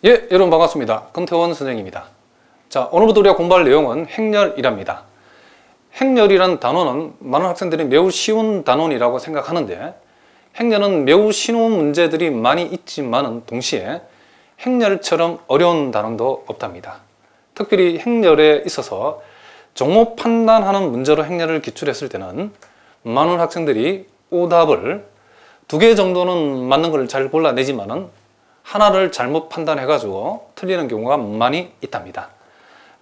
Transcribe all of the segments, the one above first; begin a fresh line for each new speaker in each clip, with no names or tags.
예, 여러분 반갑습니다. 금태원 선생입니다. 자, 오늘부터 우리가 공부할 내용은 행렬이랍니다. 행렬이라는 단어는 많은 학생들이 매우 쉬운 단원이라고 생각하는데, 행렬은 매우 쉬운 문제들이 많이 있지만은 동시에 행렬처럼 어려운 단원도 없답니다. 특별히 행렬에 있어서 종목 판단하는 문제로 행렬을 기출했을 때는 많은 학생들이 오답을 2개 정도는 맞는 걸 잘 골라내지만은 하나를 잘못 판단해가지고 틀리는 경우가 많이 있답니다.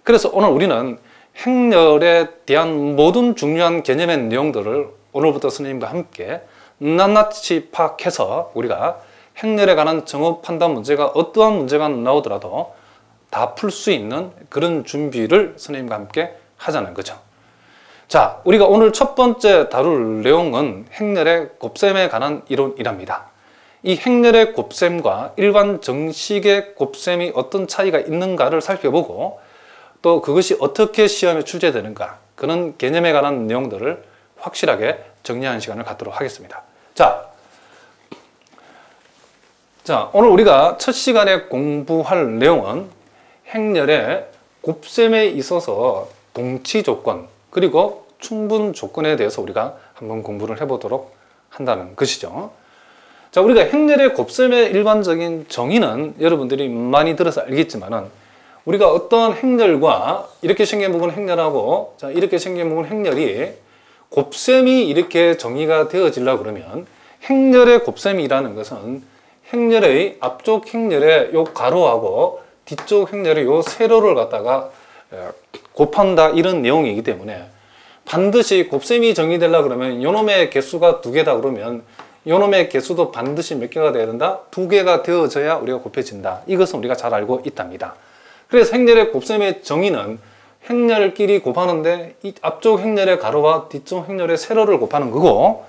그래서 오늘 우리는 행렬에 대한 모든 중요한 개념의 내용들을 오늘부터 선생님과 함께 낱낱이 파악해서 우리가 행렬에 관한 정업 판단 문제가 어떠한 문제가 나오더라도 다 풀 수 있는 그런 준비를 선생님과 함께 하자는 거죠. 자, 우리가 오늘 첫 번째 다룰 내용은 행렬의 곱셈에 관한 이론이랍니다. 이 행렬의 곱셈과 일반 정식의 곱셈이 어떤 차이가 있는가를 살펴보고, 또 그것이 어떻게 시험에 출제되는가, 그런 개념에 관한 내용들을 확실하게 정리하는 시간을 갖도록 하겠습니다. 자, 오늘 우리가 첫 시간에 공부할 내용은 행렬의 곱셈에 있어서 동치 조건 그리고 충분 조건에 대해서 우리가 한번 공부를 해보도록 한다는 것이죠. 자, 우리가 행렬의 곱셈의 일반적인 정의는 여러분들이 많이 들어서 알겠지만은, 우리가 어떤 행렬과 이렇게 생긴 부분 행렬하고 이렇게 생긴 부분 행렬이 곱셈이 이렇게 정의가 되어지려고 그러면, 행렬의 곱셈이라는 것은 행렬의 앞쪽 행렬의 요 가로하고 뒤쪽 행렬의 요 세로를 갖다가 곱한다, 이런 내용이기 때문에 반드시 곱셈이 정의되려고 그러면 요놈의 개수가 2개다 그러면 요놈의 개수도 반드시 몇 개가 되어야 된다? 2개가 되어져야 우리가 곱해진다. 이것은 우리가 잘 알고 있답니다. 그래서 행렬의 곱셈의 정의는 행렬끼리 곱하는데 이 앞쪽 행렬의 가로와 뒤쪽 행렬의 세로를 곱하는 거고,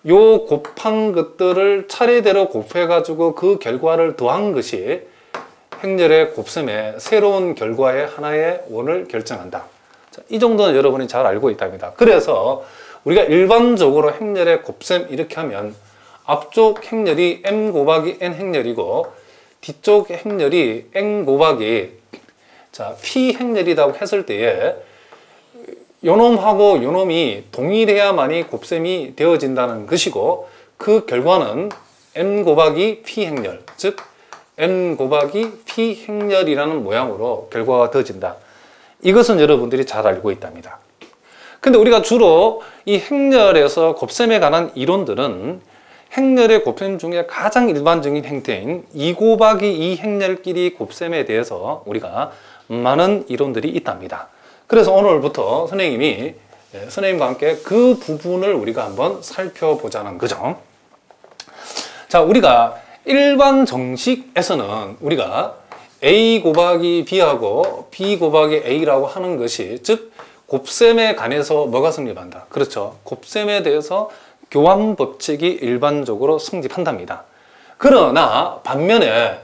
요 곱한 것들을 차례대로 곱해가지고 그 결과를 더한 것이 행렬의 곱셈의 새로운 결과의 하나의 원을 결정한다. 자, 이 정도는 여러분이 잘 알고 있답니다. 그래서 우리가 일반적으로 행렬의 곱셈 이렇게 하면 앞쪽 행렬이 m 곱하기 n 행렬이고 뒤쪽 행렬이 n 곱하기 p 행렬이라고 했을 때에 요놈하고 요놈이 동일해야만이 곱셈이 되어진다는 것이고, 그 결과는 m 곱하기 p 행렬, 즉 m 곱하기 p 행렬이라는 모양으로 결과가 되어진다. 이것은 여러분들이 잘 알고 있답니다. 근데 우리가 주로 이 행렬에서 곱셈에 관한 이론들은 행렬의 곱셈 중에 가장 일반적인 형태인 2 곱하기 2 행렬끼리 곱셈에 대해서 우리가 많은 이론들이 있답니다. 그래서 오늘부터 선생님이 선생님과 함께 그 부분을 우리가 한번 살펴보자는 거죠. 자, 우리가 일반 정식에서는 우리가 a 곱하기 b하고 b 곱하기 a라고 하는 것이, 즉 곱셈에 관해서 뭐가 성립한다? 그렇죠. 곱셈에 대해서 교환 법칙이 일반적으로 성립한답니다. 그러나 반면에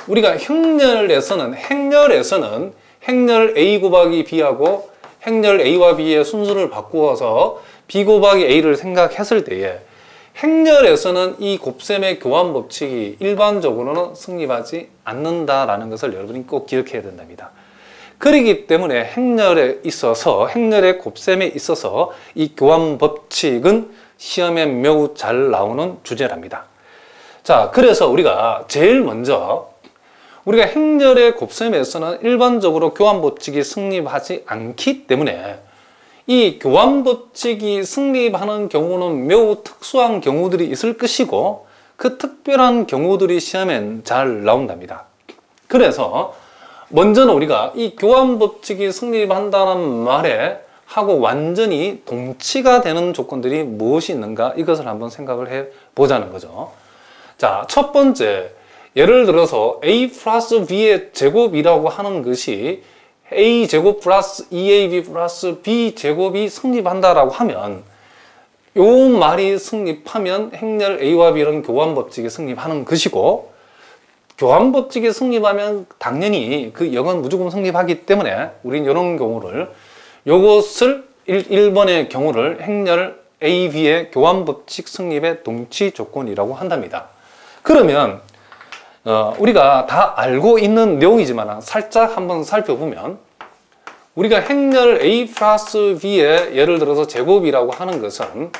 우리가 행렬에서는 행렬 a 곱하기 b하고 행렬 a와 b의 순서를 바꾸어서 b 곱하기 a를 생각했을 때에 행렬에서는 이 곱셈의 교환 법칙이 일반적으로는 성립하지 않는다라는 것을 여러분이 꼭 기억해야 된답니다. 그렇기 때문에 행렬에 있어서, 행렬의 곱셈에 있어서 이 교환 법칙은 시험에 매우 잘 나오는 주제랍니다. 자, 그래서 우리가 제일 먼저 우리가 행렬의 곱셈에서는 일반적으로 교환 법칙이 성립하지 않기 때문에 이 교환 법칙이 성립하는 경우는 매우 특수한 경우들이 있을 것이고, 그 특별한 경우들이 시험엔 잘 나온답니다. 그래서 먼저는 우리가 이 교환 법칙이 성립한다는 말에 하고 완전히 동치가 되는 조건들이 무엇이 있는가, 이것을 한번 생각을 해 보자는 거죠. 자, 첫 번째, 예를 들어서 a 플러스 b의 제곱이라고 하는 것이 a 제곱 플러스 2ab 플러스 b 제곱이 성립한다라고 하면, 요 말이 성립하면 행렬 a와 b는 교환 법칙이 성립하는 것이고, 교환 법칙이 성립하면 당연히 그 역은 무조건 성립하기 때문에 우리는 이런 경우를, 요것을 1번의 경우를 행렬 A, B의 교환 법칙 성립의 동치 조건이라고 한답니다. 그러면 우리가 다 알고 있는 내용이지만 살짝 한번 살펴보면 우리가 행렬 a 플러스 b의 예를 들어서 제곱이라고 하는 것은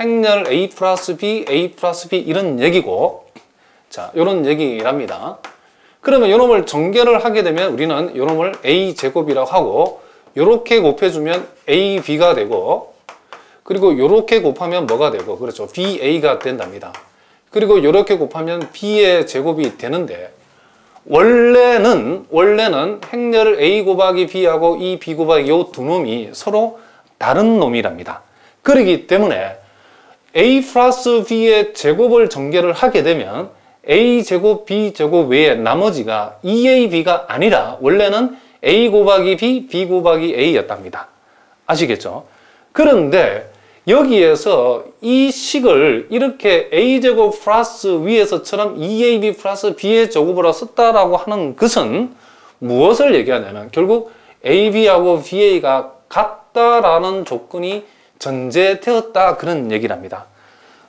행렬 a 플러스 b, a 플러스 b 이런 얘기고, 자, 이런 얘기랍니다. 그러면 요놈을 전개를 하게 되면 우리는 요놈을 a 제곱이라고 하고, 요렇게 곱해주면 ab가 되고, 그리고 요렇게 곱하면 뭐가 되고, 그렇죠, ba가 된답니다. 그리고 요렇게 곱하면 b의 제곱이 되는데, 원래는 행렬을 a 곱하기 b하고 이 b 곱하기 요 두 놈이 서로 다른 놈이랍니다. 그렇기 때문에 a 플러스 b의 제곱을 전개를 하게 되면 a 제곱 b 제곱 외에 나머지가 2ab가 아니라 원래는 a 곱하기 b, b 곱하기 a였답니다. 아시겠죠? 그런데 여기에서 이 식을 이렇게 a제곱 플러스 위에서처럼 2ab 플러스 b의 제곱으로 썼다라고 하는 것은 무엇을 얘기하냐면 결국 ab하고 ba가 같다라는 조건이 전제되었다 그런 얘기를 합니다.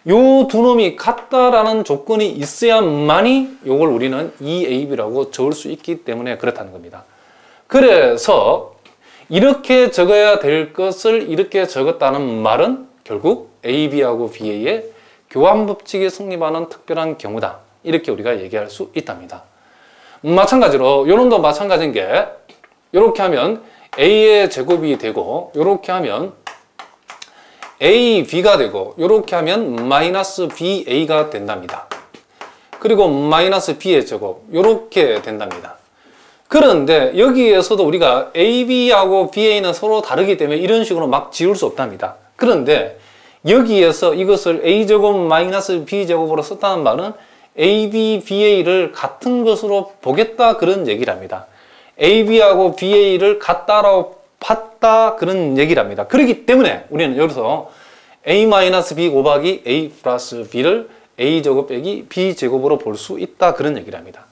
요 두 놈이 같다라는 조건이 있어야만이 요걸 우리는 2ab라고 적을 수 있기 때문에 그렇다는 겁니다. 그래서 이렇게 적어야 될 것을 이렇게 적었다는 말은 결국 AB하고 BA의 교환법칙이 성립하는 특별한 경우다. 이렇게 우리가 얘기할 수 있답니다. 마찬가지로 요놈도 마찬가지인 게 이렇게 하면 A의 제곱이 되고 이렇게 하면 AB가 되고 이렇게 하면 마이너스 BA가 된답니다. 그리고 마이너스 B의 제곱 이렇게 된답니다. 그런데 여기에서도 우리가 AB하고 BA는 서로 다르기 때문에 이런 식으로 막 지울 수 없답니다. 그런데 여기에서 이것을 A제곱 마이너스 B제곱으로 썼다는 말은 AB, BA를 같은 것으로 보겠다 그런 얘기랍니다. AB하고 BA를 같다라고 봤다 그런 얘기랍니다. 그렇기 때문에 우리는 여기서 A-B 곱하기 A 플러스 B를 A제곱 빼기 B제곱으로 볼 수 있다 그런 얘기랍니다.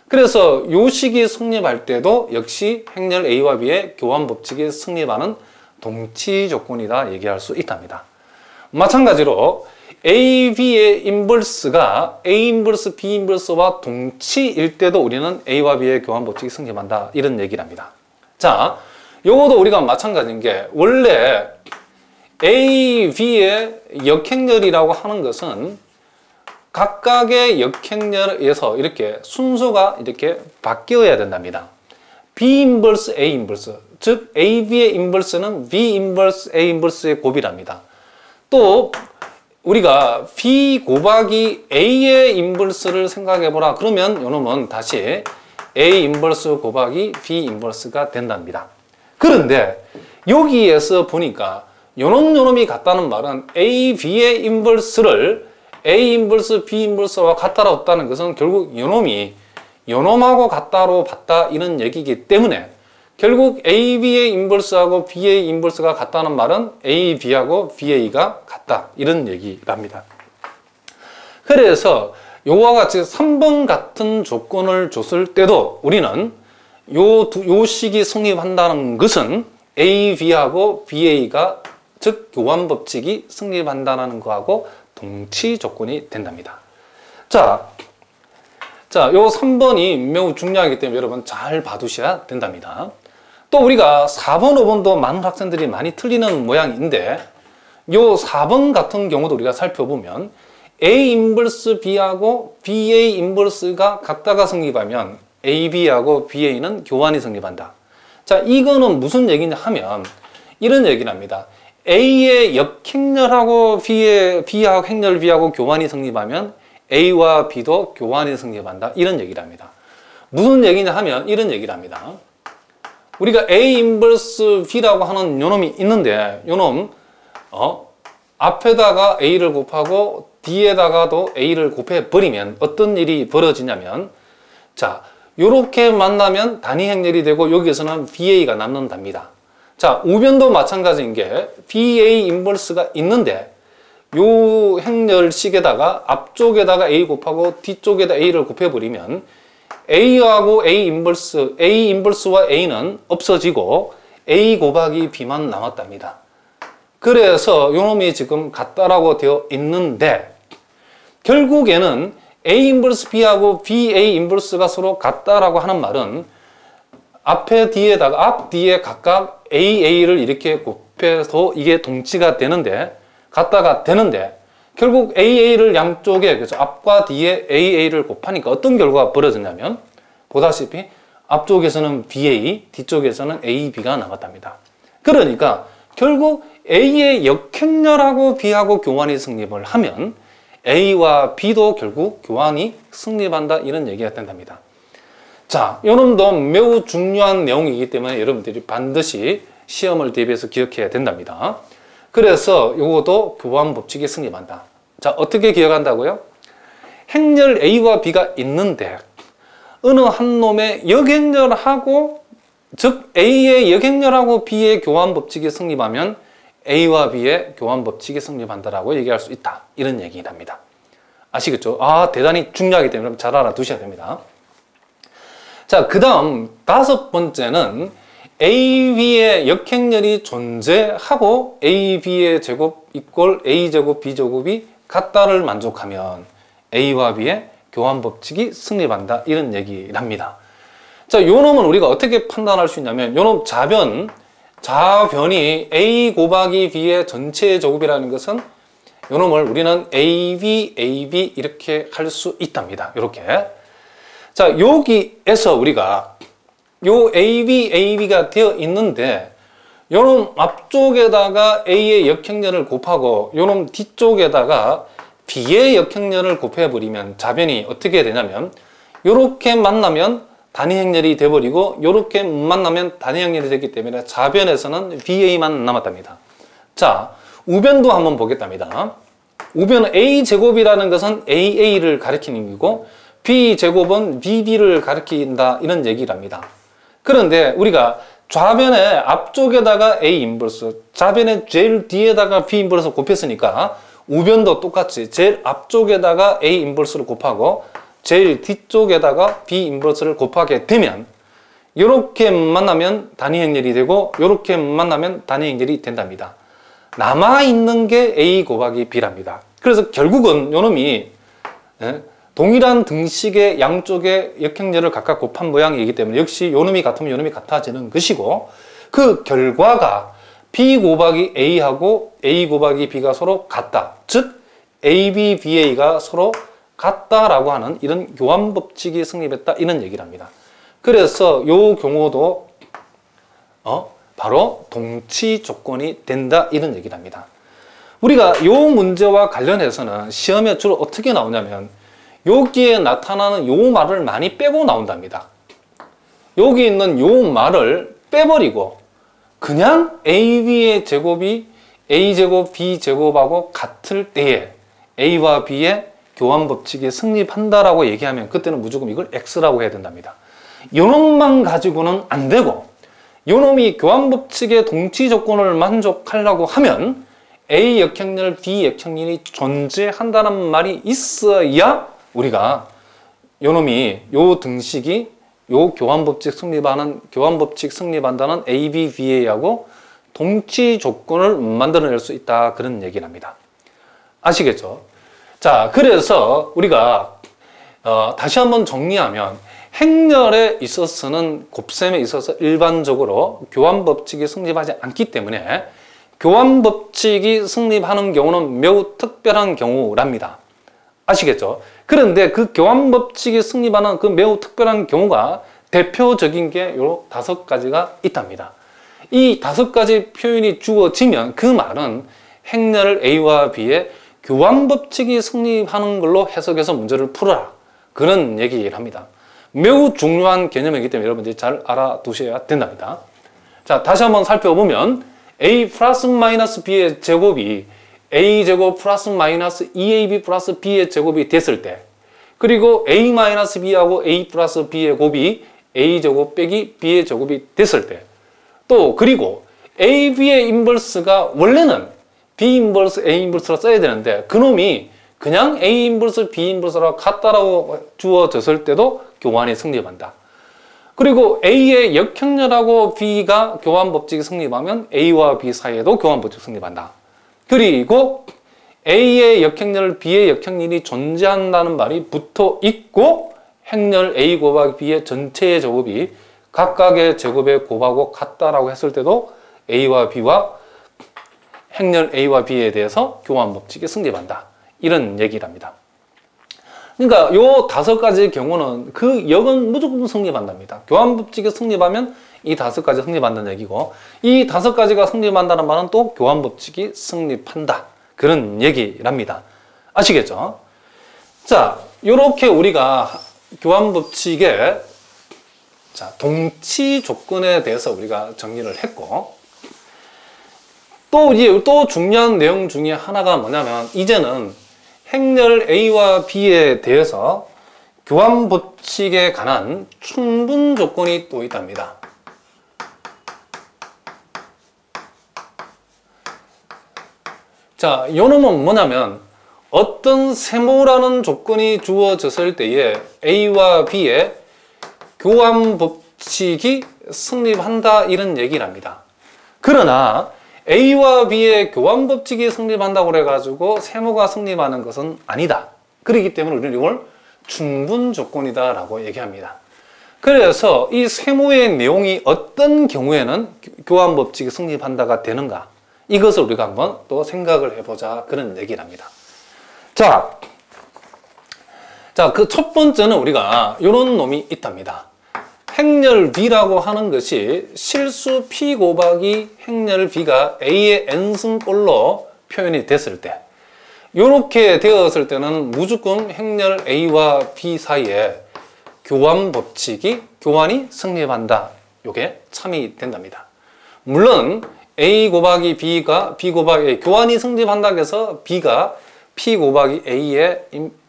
그래서 요 식이 성립할 때도 역시 행렬 A와 B의 교환 법칙이 성립하는 동치 조건이다 얘기할 수 있답니다. 마찬가지로 A, B의 인버스가 A 인버스, B 인버스와 동치일 때도 우리는 A와 B의 교환 법칙이 성립한다 이런 얘기를 합니다. 자, 요것도 우리가 마찬가지인 게 원래 A, B의 역행렬이라고 하는 것은 각각의 역행렬에서 이렇게 순서가 이렇게 바뀌어야 된답니다. B 인버스, A 인버스, 즉 AB의 인버스는 B 인버스, A 인버스의 곱이랍니다. 또 우리가 B 곱하기 A의 인버스를 생각해보라. 그러면 요놈은 다시 A 인버스 곱하기 B 인버스가 된답니다. 그런데 여기에서 보니까 요놈이 같다는 말은 A, B의 인버스를 A 인버스, B 인버스와 같다로 없다는 것은 결국 요놈하고 같다로 봤다 이런 얘기이기 때문에 결국 A, B의 인버스하고 B의 인버스가 같다는 말은 A, B하고 BA가 같다 이런 얘기랍니다. 그래서 요와 같이 3번 같은 조건을 줬을 때도 우리는 요 식이 성립한다는 것은 A, B하고 BA가 즉 교환법칙이 성립한다는 거하고 동치 조건이 된답니다. 자, 요 3번이 매우 중요하기 때문에 여러분 잘 봐두셔야 된답니다. 또 우리가 4번, 5번도 많은 학생들이 많이 틀리는 모양인데 요 4번 같은 경우도 우리가 살펴보면 A 인버스 B하고 BA 인버스가 같다가 성립하면 AB하고 BA는 교환이 성립한다. 자, 이거는 무슨 얘기냐 하면 이런 얘기를 합니다. A의 역행렬하고 B하고 행렬 B하고 교환이 성립하면 A와 B도 교환이 성립한다. 이런 얘기를 합니다. 무슨 얘기냐 하면 이런 얘기를 합니다. 우리가 A 인버스 B라고 하는 요놈이 있는데 요놈 앞에다가 A를 곱하고 뒤에다가도 A를 곱해 버리면 어떤 일이 벌어지냐면 자, 요렇게 만나면 단위 행렬이 되고 여기에서는 BA가 남는답니다. 자, 우변도 마찬가지인 게 BA 인버스가 있는데 요 행렬식에다가 앞쪽에다가 A 곱하고 뒤쪽에다 A를 곱해버리면 A하고 A 인버스와 A는 없어지고 A 곱하기 B만 남았답니다. 그래서 요놈이 지금 같다라고 되어 있는데 결국에는 A 인버스 B하고 BA 인버스가 서로 같다라고 하는 말은 앞에 뒤에다가 앞 뒤에 각각 AA를 이렇게 곱해서 이게 동치가 되는데 같다가 되는데 결국 AA를 양쪽에 그래서 앞과 뒤에 AA를 곱하니까 어떤 결과가 벌어졌냐면 보다시피 앞쪽에서는 BA, 뒤쪽에서는 AB가 나왔답니다. 그러니까 결국 A의 역행렬하고 B하고 교환이 성립을 하면 A와 B도 결국 교환이 성립한다 이런 얘기가 된답니다. 자, 이놈도 매우 중요한 내용이기 때문에 여러분들이 반드시 시험을 대비해서 기억해야 된답니다. 그래서 이것도 교환 법칙이 성립한다. 자, 어떻게 기억한다고요? 행렬 A와 B가 있는데 어느 한 놈의 역행렬하고 즉 A의 역행렬하고 B의 교환 법칙이 성립하면 A와 B의 교환 법칙이 성립한다라고 얘기할 수 있다. 이런 얘기랍니다. 아시겠죠? 아, 대단히 중요하기 때문에 잘 알아두셔야 됩니다. 자, 그 다음 다섯 번째는 A, B의 역행렬이 존재하고 A, B의 제곱 이꼴 A 제곱 B 제곱이 같다를 만족하면 A와 B의 교환 법칙이 성립한다. 이런 얘기랍니다. 자, 요 놈은 우리가 어떻게 판단할 수 있냐면 요 놈 좌변이 A 곱하기 B의 전체 제곱이라는 것은 요 놈을 우리는 AB, AB 이렇게 할 수 있답니다. 이렇게. 자, 여기에서 우리가 요 AB, AB가 되어 있는데 요놈 앞쪽에다가 A의 역행렬을 곱하고 요놈 뒤쪽에다가 B의 역행렬을 곱해버리면 좌변이 어떻게 되냐면 요렇게 만나면 단위행렬이 돼버리고 요렇게 만나면 단위행렬이 되기 때문에 좌변에서는 BA만 남았답니다. 자, 우변도 한번 보겠답니다. 우변 A제곱이라는 것은 AA를 가리키는 얘기고 B제곱은 BB를 가리킨다 이런 얘기랍니다. 그런데 우리가 좌변에 앞쪽에다가 A 인버스, 좌변에 제일 뒤에다가 B 인버스 곱했으니까 우변도 똑같이 제일 앞쪽에다가 A 인버스를 곱하고 제일 뒤쪽에다가 B 인버스를 곱하게 되면 이렇게 만나면 단위행렬이 되고 이렇게 만나면 단위행렬이 된답니다. 남아있는 게 A 곱하기 B랍니다. 그래서 결국은 요놈이 동일한 등식의 양쪽의 역행렬을 각각 곱한 모양이기 때문에 역시 요놈이 같으면 요놈이 같아지는 것이고 그 결과가 B 곱하기 A하고 A 곱하기 B가 서로 같다. 즉 AB, BA가 서로 같다라고 하는 이런 교환 법칙이 성립했다 이런 얘기를 합니다. 그래서 요 경우도 바로 동치 조건이 된다 이런 얘기를 합니다. 우리가 요 문제와 관련해서는 시험에 주로 어떻게 나오냐면 여기에 나타나는 요 말을 많이 빼고 나온답니다. 여기 있는 요 말을 빼버리고 그냥 AB의 제곱이 A제곱, B제곱하고 같을 때에 A와 B의 교환 법칙이 성립한다라고 얘기하면 그때는 무조건 이걸 X라고 해야 된답니다. 요놈만 가지고는 안 되고 요놈이 교환 법칙의 동치 조건을 만족하려고 하면 A 역행렬, B 역행렬이 존재한다는 말이 있어야 우리가 요놈이 요 등식이 요 교환 법칙 성립한다는 A, B, BA하고 동치 조건을 만들어낼 수 있다 그런 얘기를 합니다. 아시겠죠? 자, 그래서 우리가 다시 한번 정리하면 행렬에 있어서는 곱셈에 있어서 일반적으로 교환 법칙이 성립하지 않기 때문에 교환 법칙이 성립하는 경우는 매우 특별한 경우랍니다. 아시겠죠? 그런데 그 교환 법칙이 성립하는 그 매우 특별한 경우가 대표적인 게 요 5가지가 있답니다. 이 5가지 표현이 주어지면 그 말은 행렬 A와 B의 교환 법칙이 성립하는 걸로 해석해서 문제를 풀어라. 그런 얘기를 합니다. 매우 중요한 개념이기 때문에 여러분들이 잘 알아두셔야 된답니다. 자, 다시 한번 살펴보면 A 플러스 마이너스 B의 제곱이 A제곱 플러스 마이너스 2AB 플러스 B의 제곱이 됐을 때 그리고 A 마이너스 B하고 A 플러스 B의 곱이 A제곱 빼기 B의 제곱이 됐을 때 또 그리고 AB의 인버스가 원래는 B 인버스 A 인버스로 써야 되는데 그놈이 그냥 A 인버스 B 인버스로 같다라고 주어졌을 때도 교환이 성립한다. 그리고 A의 역행렬하고 B가 교환 법칙이 성립하면 A와 B 사이에도 교환 법칙이 성립한다. 그리고 A의 역행렬, B의 역행렬이 존재한다는 말이 붙어 있고 행렬 A 곱하기 B의 전체의 제곱이 각각의 제곱의 곱하고 같다라고 했을 때도 A와 B와 행렬 A와 B에 대해서 교환법칙이 성립한다. 이런 얘기랍니다. 그러니까 요 5가지의 경우는 그 역은 무조건 성립한답니다. 교환법칙이 성립하면 이 5가지 성립한다는 얘기고, 이 5가지가 성립한다는 말은 또 교환법칙이 성립한다. 그런 얘기랍니다. 아시겠죠? 자, 요렇게 우리가 교환법칙의 동치 조건에 대해서 우리가 정리를 했고, 또 중요한 내용 중에 하나가 뭐냐면, 이제는 행렬 A와 B에 대해서 교환법칙에 관한 충분 조건이 또 있답니다. 자, 요 놈은 뭐냐면, 어떤 세모라는 조건이 주어졌을 때에 A와 B의 교환법칙이 성립한다, 이런 얘기랍니다. 그러나 A와 B의 교환법칙이 성립한다고 그래가지고 세모가 성립하는 것은 아니다. 그렇기 때문에 우리는 이걸 충분 조건이다 라고 얘기합니다. 그래서 이 세모의 내용이 어떤 경우에는 교환법칙이 성립한다가 되는가, 이것을 우리가 한번 또 생각을 해보자, 그런 얘기랍니다. 자, 그 첫 번째는 우리가 이런 놈이 있답니다. 행렬 B라고 하는 것이 실수 P 곱하기 행렬 B가 A의 n승꼴로 표현이 됐을 때, 이렇게 되었을 때는 무조건 행렬 A와 B 사이에 교환이 성립한다. 이게 참이 된답니다. 물론 A 곱하기 B가 B 곱하기 A, 교환이 성립한다고 해서 B가 P 곱하기 A의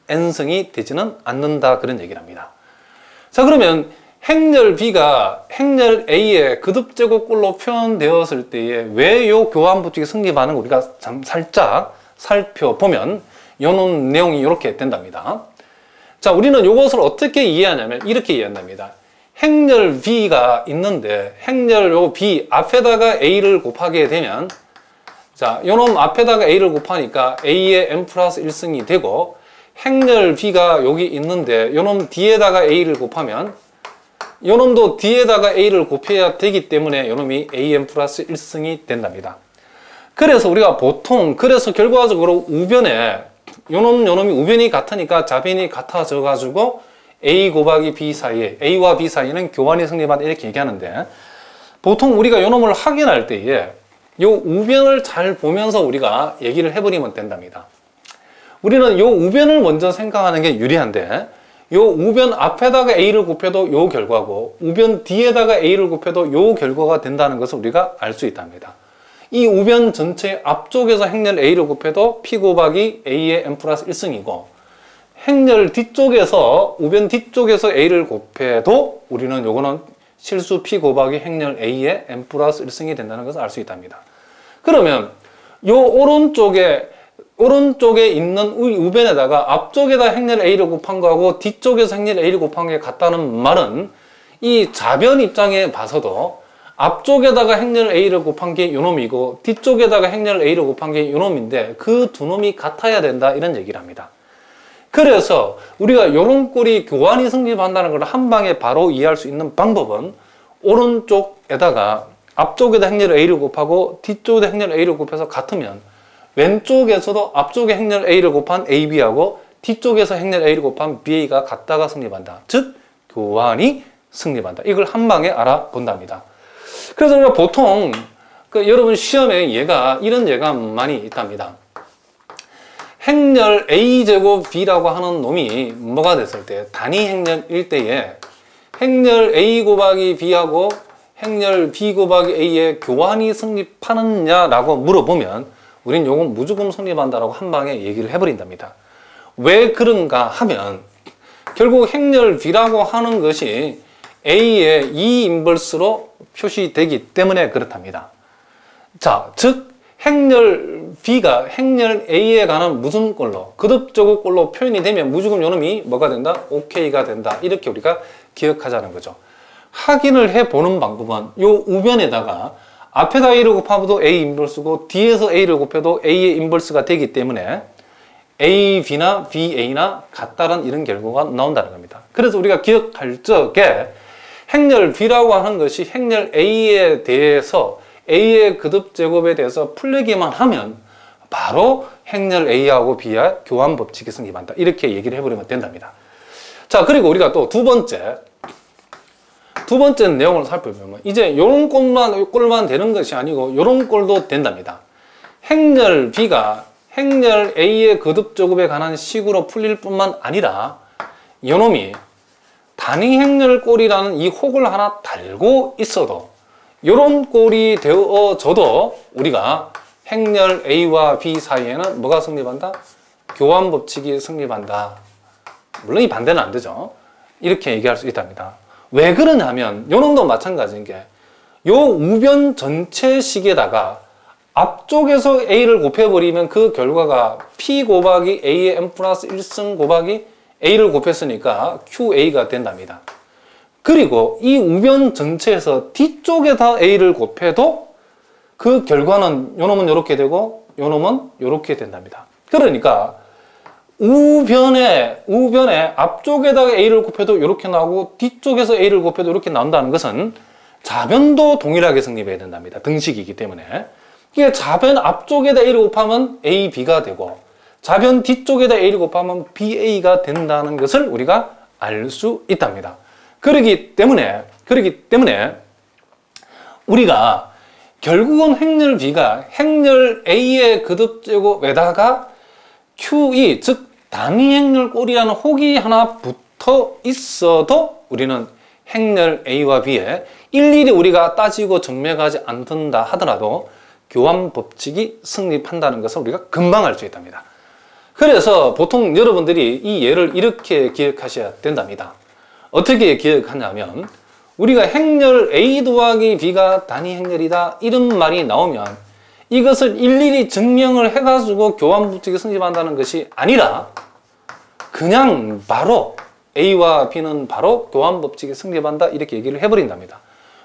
n승이 되지는 않는다, 그런 얘기를 합니다. 자, 그러면 행렬 B가 행렬 A의 거듭제곱꼴로 표현되었을 때에 왜 이 교환법칙이 성립하는 거 우리가 살짝 살펴보면 이런 내용이 이렇게 된답니다. 자, 우리는 이것을 어떻게 이해하냐면 이렇게 이해한답니다. 행렬 B가 있는데 행렬 요 B 앞에다가 A를 곱하게 되면, 자, 요놈 앞에다가 A를 곱하니까 A의 n 플러스 1승이 되고, 행렬 B가 여기 있는데 요놈 뒤에다가 A를 곱하면 요놈도 뒤에다가 A를 곱해야 되기 때문에 요놈이 AN 플러스 1승이 된답니다. 그래서 우리가 보통, 그래서 결과적으로 우변에 요놈이 우변이 같으니까 좌변이 같아져 가지고 A 곱하기 B 사이에, A와 B 사이에는 교환이 성립한다, 이렇게 얘기하는데, 보통 우리가 요놈을 확인할 때에 요 우변을 잘 보면서 우리가 얘기를 해버리면 된답니다. 우리는 요 우변을 먼저 생각하는 게 유리한데, 요 우변 앞에다가 A를 곱해도 요 결과고, 우변 뒤에다가 A를 곱해도 요 결과가 된다는 것을 우리가 알 수 있답니다. 이 우변 전체 앞쪽에서 행렬 A를 곱해도 P 곱하기 A의 n 플러스 1승이고, 행렬 뒤쪽에서, 우변 뒤쪽에서 A를 곱해도 우리는 요거는 실수 P 곱하기 행렬 A의 n 플러스 1승이 된다는 것을 알 수 있답니다. 그러면 요 오른쪽에 있는 우변에다가 앞쪽에다 행렬 A를 곱한 거하고 뒤쪽에서 행렬 A를 곱한 게 같다는 말은, 이 좌변 입장에 봐서도 앞쪽에다가 행렬 A를 곱한 게 요놈이고 뒤쪽에다가 행렬 A를 곱한 게 요놈인데 그 두 놈이 같아야 된다, 이런 얘기를 합니다. 그래서 우리가 요런 꼴이 교환이 성립한다는 걸 한 방에 바로 이해할 수 있는 방법은, 오른쪽에다가 앞쪽에다 행렬 A를 곱하고 뒤쪽에다 행렬 A를 곱해서 같으면 왼쪽에서도 앞쪽에 행렬 A를 곱한 AB하고 뒤쪽에서 행렬 A를 곱한 BA가 같다가 성립한다. 즉 교환이 성립한다. 이걸 한 방에 알아본답니다. 그래서 우리가 보통 여러분 시험에 이런 예가 많이 있답니다. 행렬 A제곱 B라고 하는 놈이 뭐가 됐을 때, 단위 행렬일 때에 행렬 A 곱하기 B하고 행렬 B 곱하기 A의 교환이 성립하느냐라고 물어보면 우린 요건 무조건 성립한다라고 한 방에 얘기를 해버린답니다. 왜 그런가 하면 결국 행렬 B라고 하는 것이 A의 2인버스로 표시되기 때문에 그렇답니다. 자, 즉 행렬 B가 행렬 A에 관한 무슨 꼴로, 거듭제곱 꼴로 표현이 되면 무조건 요놈이 뭐가 된다? OK가 된다. 이렇게 우리가 기억하자는 거죠. 확인을 해보는 방법은 요 우변에다가 앞에다 A를 곱하면 A 인버스고 뒤에서 A를 곱해도 A의 인버스가 되기 때문에 A, B나 B, A나 같다는 이런 결과가 나온다는 겁니다. 그래서 우리가 기억할 적에 행렬 B라고 하는 것이 행렬 A에 대해서 A의 거듭제곱에 대해서 풀리기만 하면 바로 행렬 A하고 B의 교환 법칙이 성립한다. 이렇게 얘기를 해버리면 된답니다. 자, 그리고 우리가 또 두 번째 내용을 살펴보면 이제 이런 꼴만 되는 것이 아니고 이런 꼴도 된답니다. 행렬 B가 행렬 A의 거듭제곱에 관한 식으로 풀릴 뿐만 아니라 요놈이 단위 행렬 꼴이라는 이 혹을 하나 달고 있어도 이런 꼴이 되어져도 우리가 행렬 A와 B 사이에는 뭐가 성립한다? 교환 법칙이 성립한다. 물론 이 반대는 안 되죠. 이렇게 얘기할 수 있답니다. 왜 그러냐면 요놈도 마찬가지인 게 요 우변 전체 식에다가 앞쪽에서 A를 곱해버리면 그 결과가 P 곱하기 A의 M 플러스 1승 곱하기 A를 곱했으니까 QA가 된답니다. 그리고 이 우변 전체에서 뒤쪽에다 A를 곱해도 그 결과는 요놈은 이렇게 되고 요놈은 이렇게 된답니다. 그러니까 우변에 앞쪽에다가 A를 곱해도 이렇게 나오고 뒤쪽에서 A를 곱해도 이렇게 나온다는 것은 좌변도 동일하게 성립해야 된답니다. 등식이기 때문에. 이게 좌변 앞쪽에다 A를 곱하면 A, B가 되고 좌변 뒤쪽에다 A를 곱하면 BA가 된다는 것을 우리가 알 수 있답니다. 그렇기 때문에 우리가 결국은 행렬 B가 행렬 A의 거듭제곱에다가 QE, 즉 단위 행렬 꼴이라는 혹이 하나 붙어 있어도 우리는 행렬 A와 B에 일일이 우리가 따지고 정맥하지 않는다 하더라도 교환 법칙이 성립한다는 것을 우리가 금방 알 수 있답니다. 그래서 보통 여러분들이 이 예를 이렇게 기억하셔야 된답니다. 어떻게 기억하냐면 우리가 행렬 A 더하기 B가 단위 행렬이다 이런 말이 나오면 이것을 일일이 증명을 해가지고 교환 법칙이 성립한다는 것이 아니라 그냥 바로 A와 B는 바로 교환 법칙이 성립한다 이렇게 얘기를 해버린답니다.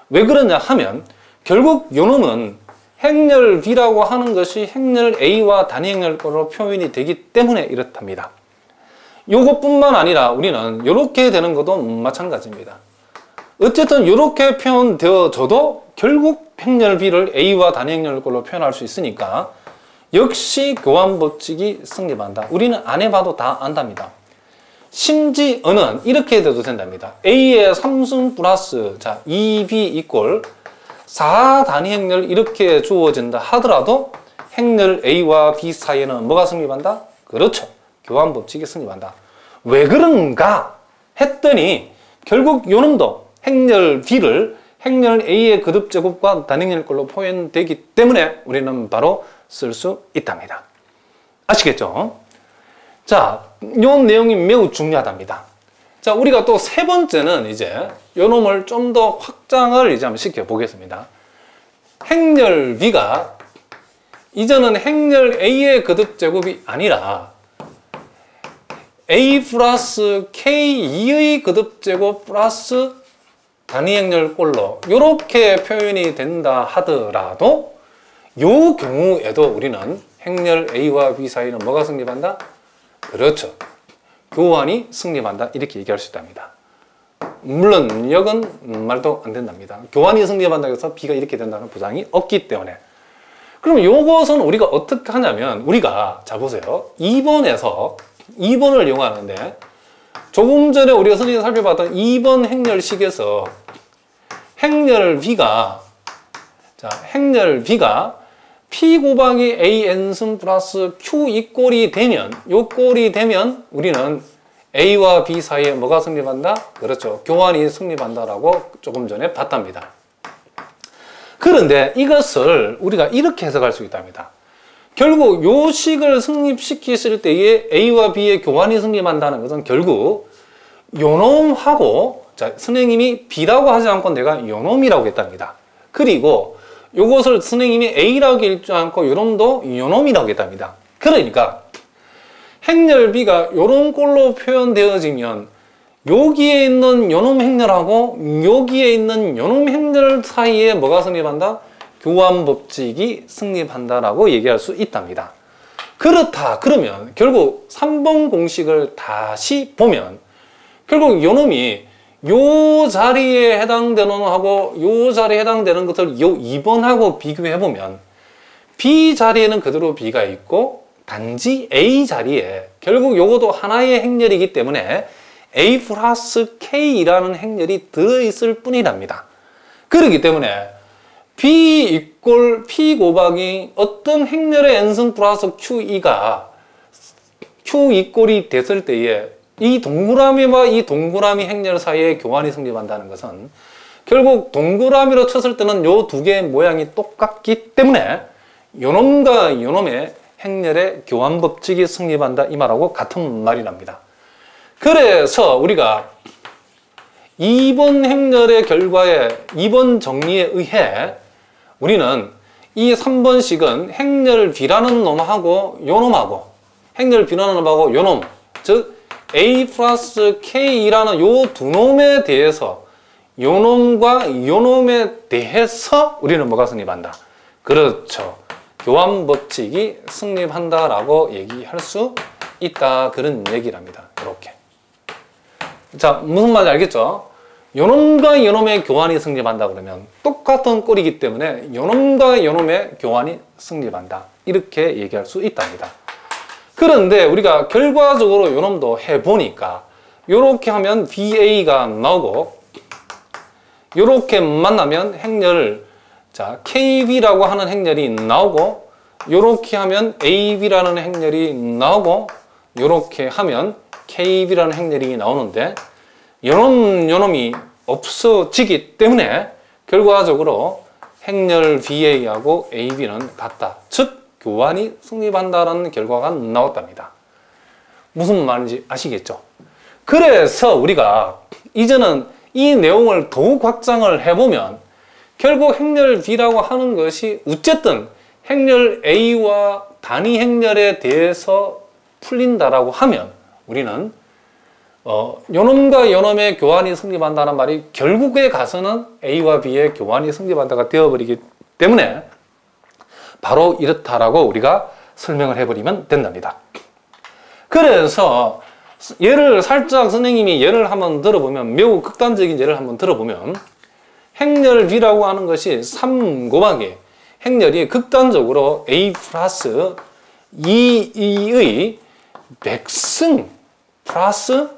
왜 그러냐 하면 결국 요놈은 행렬 B라고 하는 것이 행렬 A와 단위 행렬꼴로 표현이 되기 때문에 이렇답니다. 요것뿐만 아니라 우리는 이렇게 되는 것도 마찬가지입니다. 어쨌든 이렇게 표현되어져도 결국 행렬 B를 A와 단위 행렬꼴로 표현할 수 있으니까 역시 교환 법칙이 성립한다. 우리는 안 해봐도 다 안답니다. 심지어는 이렇게 돼도 된답니다. A의 3승 플러스 2B 이꼴 4 단위 행렬 이렇게 주어진다 하더라도 행렬 A와 B 사이에는 뭐가 성립한다? 그렇죠. 교환 법칙이 성립한다. 왜 그런가 했더니 결국 요놈도 행렬 B를 행렬 A의 거듭제곱과 단행렬꼴로 표현되기 때문에 우리는 바로 쓸 수 있답니다. 아시겠죠? 자, 요 내용이 매우 중요하답니다. 자, 우리가 또 세 번째는 이제 요 놈을 좀 더 확장을 이제 한번 시켜 보겠습니다. 행렬 B가 이제는 행렬 A의 거듭제곱이 아니라 A 플러스 K2의 거듭제곱 플러스 단위 행렬꼴로 이렇게 표현이 된다 하더라도 요 경우에도 우리는 행렬 A와 B 사이는 뭐가 성립한다? 그렇죠. 교환이 성립한다. 이렇게 얘기할 수 있답니다. 물론 역은 말도 안 된답니다. 교환이 성립한다고 해서 B가 이렇게 된다는 보장이 없기 때문에. 그럼 요것은 우리가 어떻게 하냐면 우리가 자 보세요. 2번을 이용하는데 조금 전에 우리가 선생님이 살펴봤던 2번 행렬식에서 행렬 B가 P 곱하기 A n승 플러스 Q 이 꼴이 되면 요 꼴이 되면 우리는 A와 B 사이에 뭐가 성립한다? 그렇죠. 교환이 성립한다라고 조금 전에 봤답니다. 그런데 이것을 우리가 이렇게 해석할 수 있답니다. 결국 요 식을 성립시켰을 때에 A와 B의 교환이 성립한다는 것은 결국 요놈하고 선생님이 B라고 하지 않고 내가 요놈이라고 했답니다. 그리고 요것을 선생님이 A라고 읽지 않고 요놈도 요놈이라고 했답니다. 그러니까 행렬 B가 요런 꼴로 표현되어지면 여기에 있는 요놈 행렬하고 여기에 있는 요놈 행렬 사이에 뭐가 성립한다? 교환법칙이 성립한다라고 얘기할 수 있답니다. 그렇다 그러면 결국 3번 공식을 다시 보면 결국 요놈이 요 자리에 해당되는 놈하고 요 자리에 해당되는 것을 요 2번하고 비교해 보면 B 자리에는 그대로 B가 있고 단지 A 자리에 결국 요것도 하나의 행렬이기 때문에 A 플러스 K라는 행렬이 들어있을 뿐이랍니다. 그렇기 때문에 B 이꼴 P 곱하기 어떤 행렬의 n승 플러스 QE가 Q 이꼴이 됐을 때에 이 동그라미와 이 동그라미 행렬 사이에 교환이 성립한다는 것은 결국 동그라미로 쳤을 때는 요 두 개의 모양이 똑같기 때문에 요놈과 요놈의 행렬의 교환 법칙이 성립한다 이 말하고 같은 말이랍니다. 그래서 우리가 2번 행렬의 결과에 2번 정리에 의해 우리는 이 3번식은 행렬 B라는 놈하고 요놈하고 행렬 B라는 놈하고 요놈 즉 A 플러스 K라는 요 두 놈에 대해서 요놈과 요놈에 대해서 우리는 뭐가 성립한다? 그렇죠. 교환법칙이 성립한다라고 얘기할 수 있다. 그런 얘기랍니다. 이렇게. 자, 무슨 말인지 알겠죠? 요놈과 요놈의 교환이 성립한다 그러면 똑같은 꼴이기 때문에 요놈과 요놈의 교환이 성립한다. 이렇게 얘기할 수 있답니다. 그런데 우리가 결과적으로 요놈도 해보니까 요렇게 하면 BA가 나오고 요렇게 만나면 행렬 자 KB라고 하는 행렬이 나오고 요렇게 하면 AB라는 행렬이 나오고 요렇게 하면 KB라는 행렬이 나오는데 요놈이 없어지기 때문에 결과적으로 행렬 BA하고 AB는 같다. 즉 교환이 성립한다는 결과가 나왔답니다. 무슨 말인지 아시겠죠? 그래서 우리가 이제는 이 내용을 더욱 확장을 해보면 결국 행렬 B라고 하는 것이 어쨌든 행렬 A와 단위 행렬에 대해서 풀린다라고 하면 우리는 요놈과 요놈의 교환이 성립한다는 말이 결국에 가서는 A와 B의 교환이 성립한다가 되어버리기 때문에 바로 이렇다라고 우리가 설명을 해버리면 된답니다. 그래서 예를 살짝 선생님이 예를 한번 들어보면 매우 극단적인 예를 한번 들어보면 행렬 B라고 하는 것이 3 곱하기 행렬이 극단적으로 A 플러스 2의 100승 플러스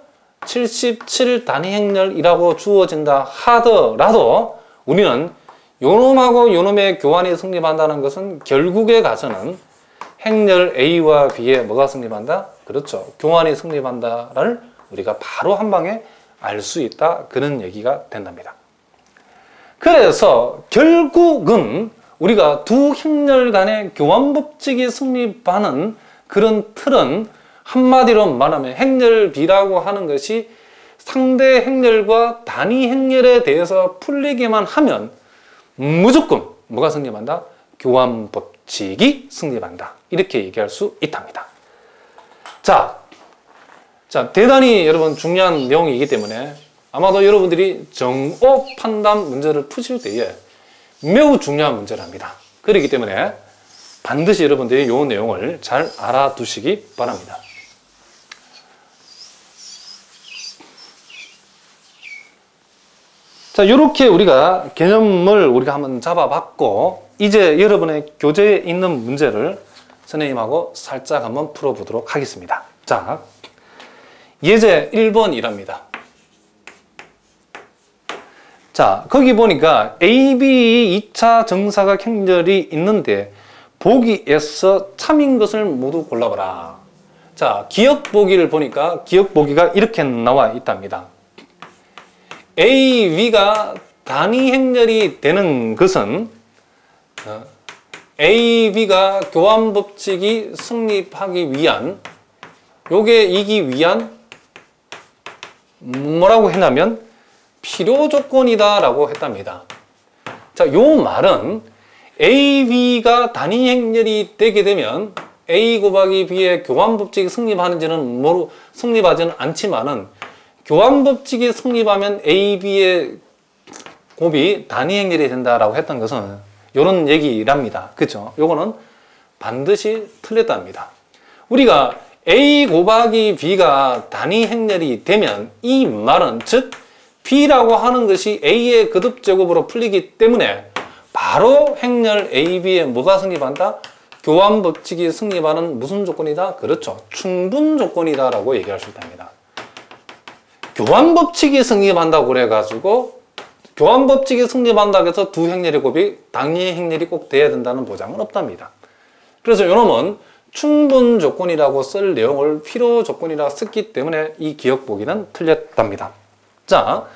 77 단위 행렬이라고 주어진다 하더라도 우리는 요놈하고 요놈의 교환이 성립한다는 것은 결국에 가서는 행렬 A와 B에 뭐가 성립한다? 그렇죠. 교환이 성립한다를 우리가 바로 한 방에 알 수 있다. 그런 얘기가 된답니다. 그래서 결국은 우리가 두 행렬 간의 교환 법칙이 성립하는 그런 틀은 한마디로 말하면 행렬 B라고 하는 것이 상대 행렬과 단위 행렬에 대해서 풀리기만 하면 무조건 뭐가 성립한다? 교환 법칙이 성립한다. 이렇게 얘기할 수 있답니다. 자, 대단히 여러분 중요한 내용이기 때문에 아마도 여러분들이 정오 판단 문제를 푸실 때에 매우 중요한 문제랍니다. 그렇기 때문에 반드시 여러분들이 이 내용을 잘 알아두시기 바랍니다. 자, 이렇게 우리가 개념을 우리가 한번 잡아봤고 이제 여러분의 교재에 있는 문제를 선생님하고 살짝 한번 풀어보도록 하겠습니다. 자, 예제 1번이랍니다. 자, 거기 보니까 AB 2차 정사각 행렬이 있는데 보기에서 참인 것을 모두 골라봐라. 자, 기억 보기를 보니까 기억 보기가 이렇게 나와 있답니다. AB가 단위 행렬이 되는 것은 AB가 교환 법칙이 성립하기 위한 요게 이기 위한 뭐라고 했냐면 필요 조건이다 라고 했답니다. 자, 요 말은 AB가 단위 행렬이 되게 되면 A 곱하기 B의 교환 법칙이 성립하는지는 성립하지는 않지만은 교환 법칙이 성립하면 A, B의 곱이 단위 행렬이 된다라고 했던 것은 요런 얘기랍니다. 그죠? 요거는 반드시 틀렸답니다. 우리가 A 곱하기 B가 단위 행렬이 되면 이 말은 즉 B라고 하는 것이 A의 거듭제곱으로 풀리기 때문에 바로 행렬 AB에 뭐가 성립한다? 교환법칙이 성립하는 무슨 조건이다? 그렇죠. 충분 조건이다 라고 얘기할 수 있답니다. 교환법칙이 성립한다고 그래가지고 교환법칙이 성립한다고 해서 두 행렬의 곱이 단위 행렬이 꼭 돼야 된다는 보장은 없답니다. 그래서 요놈은 충분 조건이라고 쓸 내용을 필요 조건이라 썼기 때문에 이 기억 보기는 틀렸답니다. 자,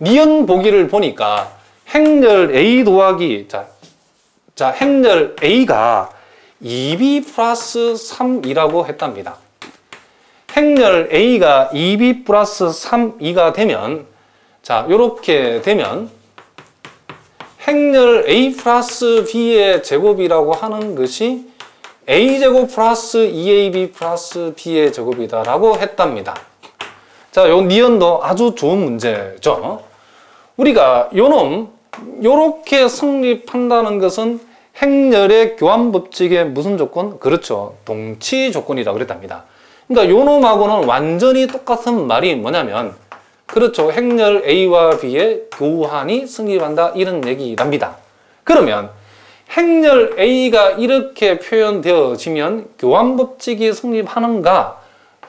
니은 보기를 보니까 행렬 A 더하기 자 행렬 A가 2B 플러스 3이라고 했답니다. 행렬 A가 2B 플러스 3이가 되면 자 요렇게 되면 행렬 A 플러스 B의 제곱이라고 하는 것이 A제곱 플러스 2AB 플러스 B의 제곱이다 라고 했답니다. 자, 요 니은도 아주 좋은 문제죠. 우리가 요놈 요렇게 성립한다는 것은 행렬의 교환법칙의 무슨 조건? 그렇죠. 동치 조건이라고 그랬답니다. 그러니까 요놈하고는 완전히 똑같은 말이 뭐냐면 그렇죠. 행렬 A와 B의 교환이 성립한다 이런 얘기랍니다. 그러면 행렬 A가 이렇게 표현되어지면 교환법칙이 성립하는가?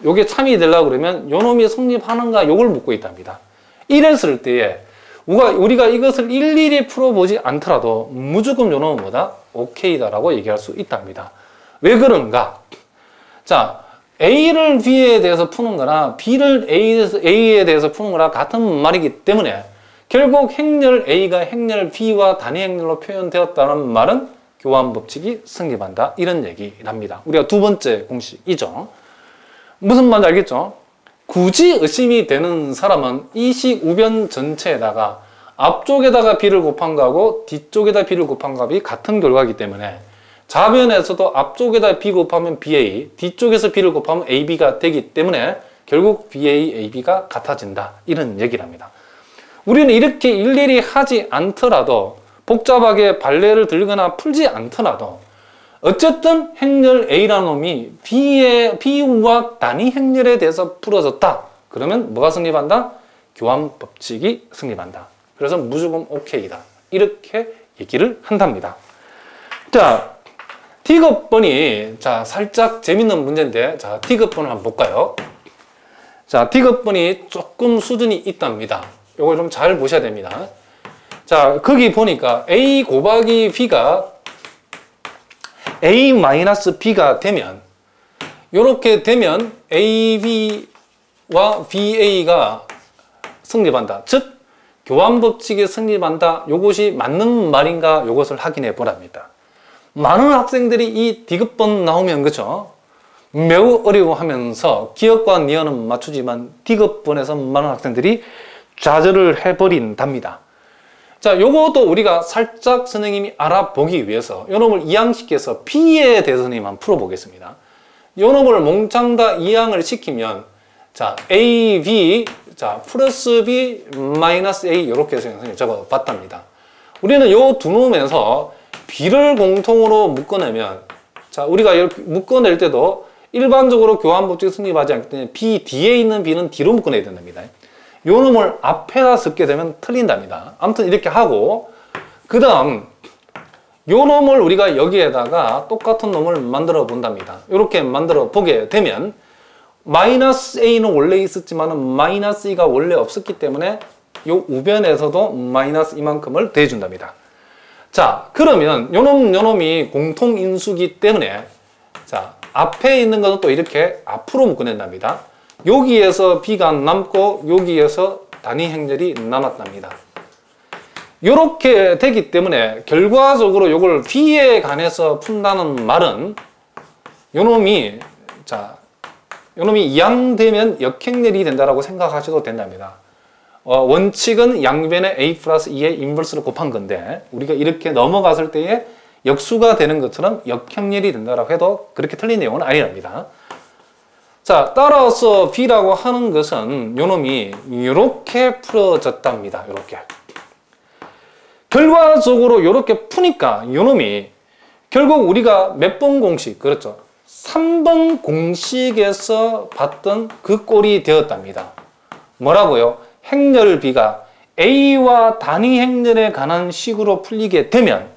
요게 참이 되려고 그러면 요놈이 성립하는가? 요걸 묻고 있답니다. 이랬을 때에 우리가 이것을 일일이 풀어보지 않더라도 무조건 요놈은 뭐다? 오케이다라고 얘기할 수 있답니다. 왜 그런가? 자, A를 B에 대해서 푸는 거나 B를 A에 대해서 푸는 거나 같은 말이기 때문에 결국 행렬 A가 행렬 B와 단위 행렬로 표현되었다는 말은 교환법칙이 성립한다 이런 얘기랍니다. 우리가 두 번째 공식이죠. 무슨 말인지 알겠죠? 굳이 의심이 되는 사람은 이 식 우변 전체에다가 앞쪽에다가 B를 곱한 거하고 뒤쪽에다 B를 곱한 값이 같은 결과이기 때문에 좌변에서도 앞쪽에다 B 곱하면 BA, 뒤쪽에서 B를 곱하면 AB가 되기 때문에 결국 BA, AB가 같아진다 이런 얘기랍니다. 우리는 이렇게 일일이 하지 않더라도 복잡하게 발레를 들거나 풀지 않더라도 어쨌든 행렬 A라는 놈이 B와 단위 행렬에 대해서 풀어졌다. 그러면 뭐가 성립한다? 교환법칙이 성립한다. 그래서 무조건 오케이다. 이렇게 얘기를 한답니다. 자, T급번이 자 살짝 재밌는 문제인데 자 T급번을 한번 볼까요? 자, T급번이 조금 수준이 있답니다. 요걸 좀 잘 보셔야 됩니다. 자, 거기 보니까 A 곱하기 B가 A-B가 되면 요렇게 되면 AB와 BA가 성립한다. 즉 교환법칙이 성립한다. 요것이 맞는 말인가 요것을 확인해 보랍니다. 많은 학생들이 이 D급번 나오면 그죠? 매우 어려워하면서 기억과 니은은 맞추지만 D급번에서 많은 학생들이 좌절을 해버린답니다. 자, 요것도 우리가 살짝 선생님이 알아보기 위해서 요놈을 이항시켜서 B에 대해서 선생님 한번 풀어보겠습니다. 요놈을 몽창 다 이항을 시키면 자, A, B, 자, 플러스 B, 마이너스 A 이렇게 해서 선생님 적어봤답니다. 우리는 요 두 놈에서 B를 공통으로 묶어내면 자, 우리가 이렇게 묶어낼 때도 일반적으로 교환법칙이 성립하지 않기 때문에 B, D에 있는 B는 D로 묶어내야 된답니다. 요 놈을 앞에다 쓰게 되면 틀린답니다. 아무튼 이렇게 하고 그 다음 요 놈을 우리가 여기에다가 똑같은 놈을 만들어 본답니다. 이렇게 만들어 보게 되면 마이너스 A는 원래 있었지만 마이너스 E가 원래 없었기 때문에 요 우변에서도 마이너스 이만큼을 대준답니다. 자, 그러면 요놈이 공통인수기 때문에 자, 앞에 있는 것은 또 이렇게 앞으로 묶어낸답니다. 여기에서 B가 남고 여기에서 단위 행렬이 남았답니다. 이렇게 되기 때문에 결과적으로 이걸 B에 관해서 푼다는 말은 요놈이 이항되면 역행렬이 된다라고 생각하셔도 된답니다. 원칙은 양변에 A 플러스 2의 인버스를 곱한 건데 우리가 이렇게 넘어갔을 때에 역수가 되는 것처럼 역행렬이 된다라고 해도 그렇게 틀린 내용은 아니랍니다. 자, 따라서 B라고 하는 것은 요놈이 이렇게 풀어졌답니다. 이렇게. 결과적으로 이렇게 푸니까 요놈이 결국 우리가 몇 번 공식, 그렇죠, 3번 공식에서 봤던 그 꼴이 되었답니다. 뭐라고요? 행렬비가 A와 단위 행렬에 관한 식으로 풀리게 되면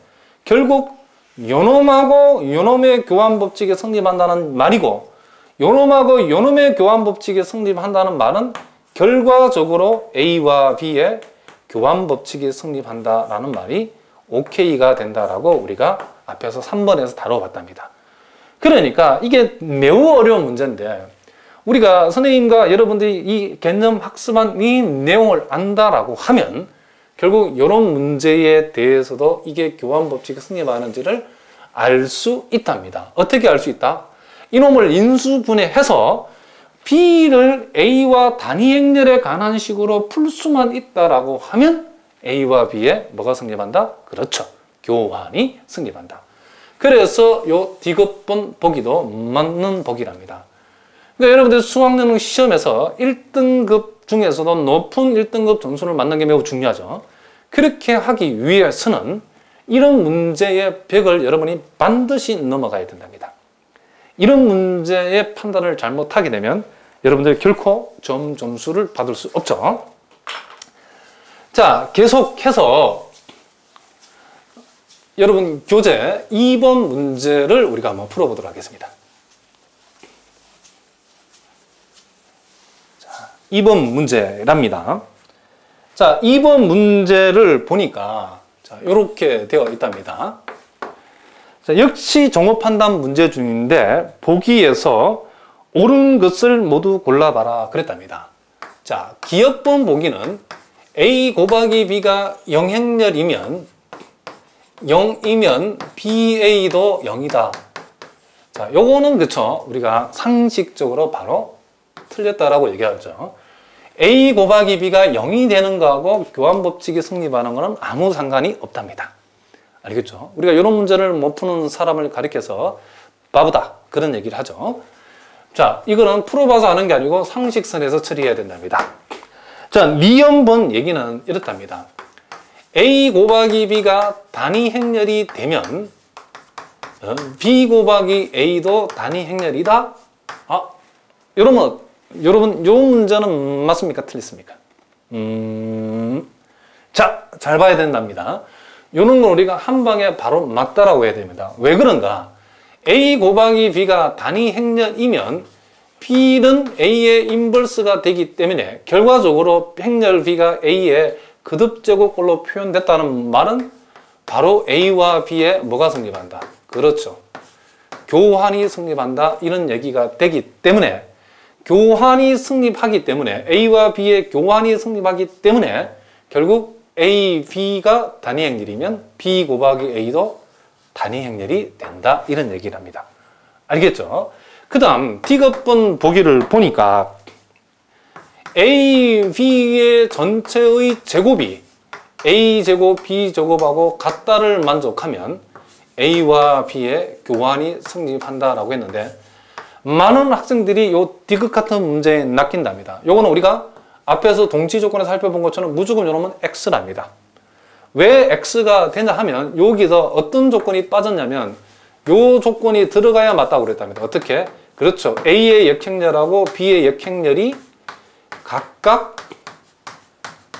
결국 요놈하고 요놈의 교환법칙이 성립한다는 말이고, 요놈하고 요놈의 교환법칙이 성립한다는 말은 결과적으로 A와 B의 교환법칙이 성립한다라는 말이 OK가 된다라고 우리가 앞에서 3번에서 다뤄봤답니다. 그러니까 이게 매우 어려운 문제인데, 우리가 선생님과 여러분들이 이 개념 학습한 이 내용을 안다라고 하면 결국 이런 문제에 대해서도 이게 교환법칙이 성립하는지를 알 수 있답니다. 어떻게 알 수 있다? 이놈을 인수분해해서 B를 A와 단위 행렬에 관한 식으로 풀 수만 있다라고 하면 A와 B에 뭐가 성립한다? 그렇죠. 교환이 성립한다. 그래서 요 D급번 보기도 맞는 보기랍니다. 그러니까 여러분들 수학능력 시험에서 1등급 중에서도 높은 1등급 점수를 맞는 게 매우 중요하죠. 그렇게 하기 위해서는 이런 문제의 벽을 여러분이 반드시 넘어가야 된답니다. 이런 문제의 판단을 잘못하게 되면 여러분들이 결코 점수를 받을 수 없죠. 자, 계속해서 여러분 교재 2번 문제를 우리가 한번 풀어보도록 하겠습니다. 자, 2번 문제랍니다. 자, 2번 문제를 보니까 자, 이렇게 되어 있답니다. 자, 역시 정보 판단 문제 중인데 보기에서 옳은 것을 모두 골라봐라 그랬답니다. 자, 기억번 보기는 A 곱하기 B가 0행렬이면 0이면 BA도 0이다. 자, 요거는 그쵸, 우리가 상식적으로 바로 틀렸다라고 얘기하죠. A 곱하기 B가 0이 되는 거하고 교환법칙이 성립하는 거는 아무 상관이 없답니다. 알겠죠? 우리가 이런 문제를 못 푸는 사람을 가리켜서 바보다 그런 얘기를 하죠. 자, 이거는 풀어봐서 하는 게 아니고 상식선에서 처리해야 된답니다. 자, 니은번 얘기는 이렇답니다. A 곱하기 B가 단위 행렬이 되면 B 곱하기 A도 단위 행렬이다? 아, 여러분, 요 문제는 맞습니까? 틀렸습니까? 자, 잘 봐야 된답니다. 요런 건 우리가 한 방에 바로 맞다라고 해야 됩니다. 왜 그런가? A 곱하기 B가 단위 행렬이면 B는 A의 인버스가 되기 때문에 결과적으로 행렬 B가 A의 거듭제곱꼴로 표현됐다는 말은 바로 A와 B에 뭐가 성립한다? 그렇죠. 교환이 성립한다. 이런 얘기가 되기 때문에 교환이 성립하기 때문에 A와 B의 교환이 성립하기 때문에 결국 A, B가 단위 행렬이면 B 곱하기 A도 단위 행렬이 된다. 이런 얘기를 합니다. 알겠죠? 그 다음 D급번 보기를 보니까 A, B의 전체의 제곱이 A제곱, B제곱하고 같다를 만족하면 A와 B의 교환이 성립한다라고 했는데 많은 학생들이 요 D급 같은 문제에 낚인답니다. 요거는 우리가 앞에서 동치 조건에 살펴본 것처럼 무조건 요놈은 X랍니다. 왜 X가 되냐 하면 여기서 어떤 조건이 빠졌냐면 요 조건이 들어가야 맞다고 그랬답니다. 어떻게? 그렇죠. A의 역행렬하고 B의 역행렬이 각각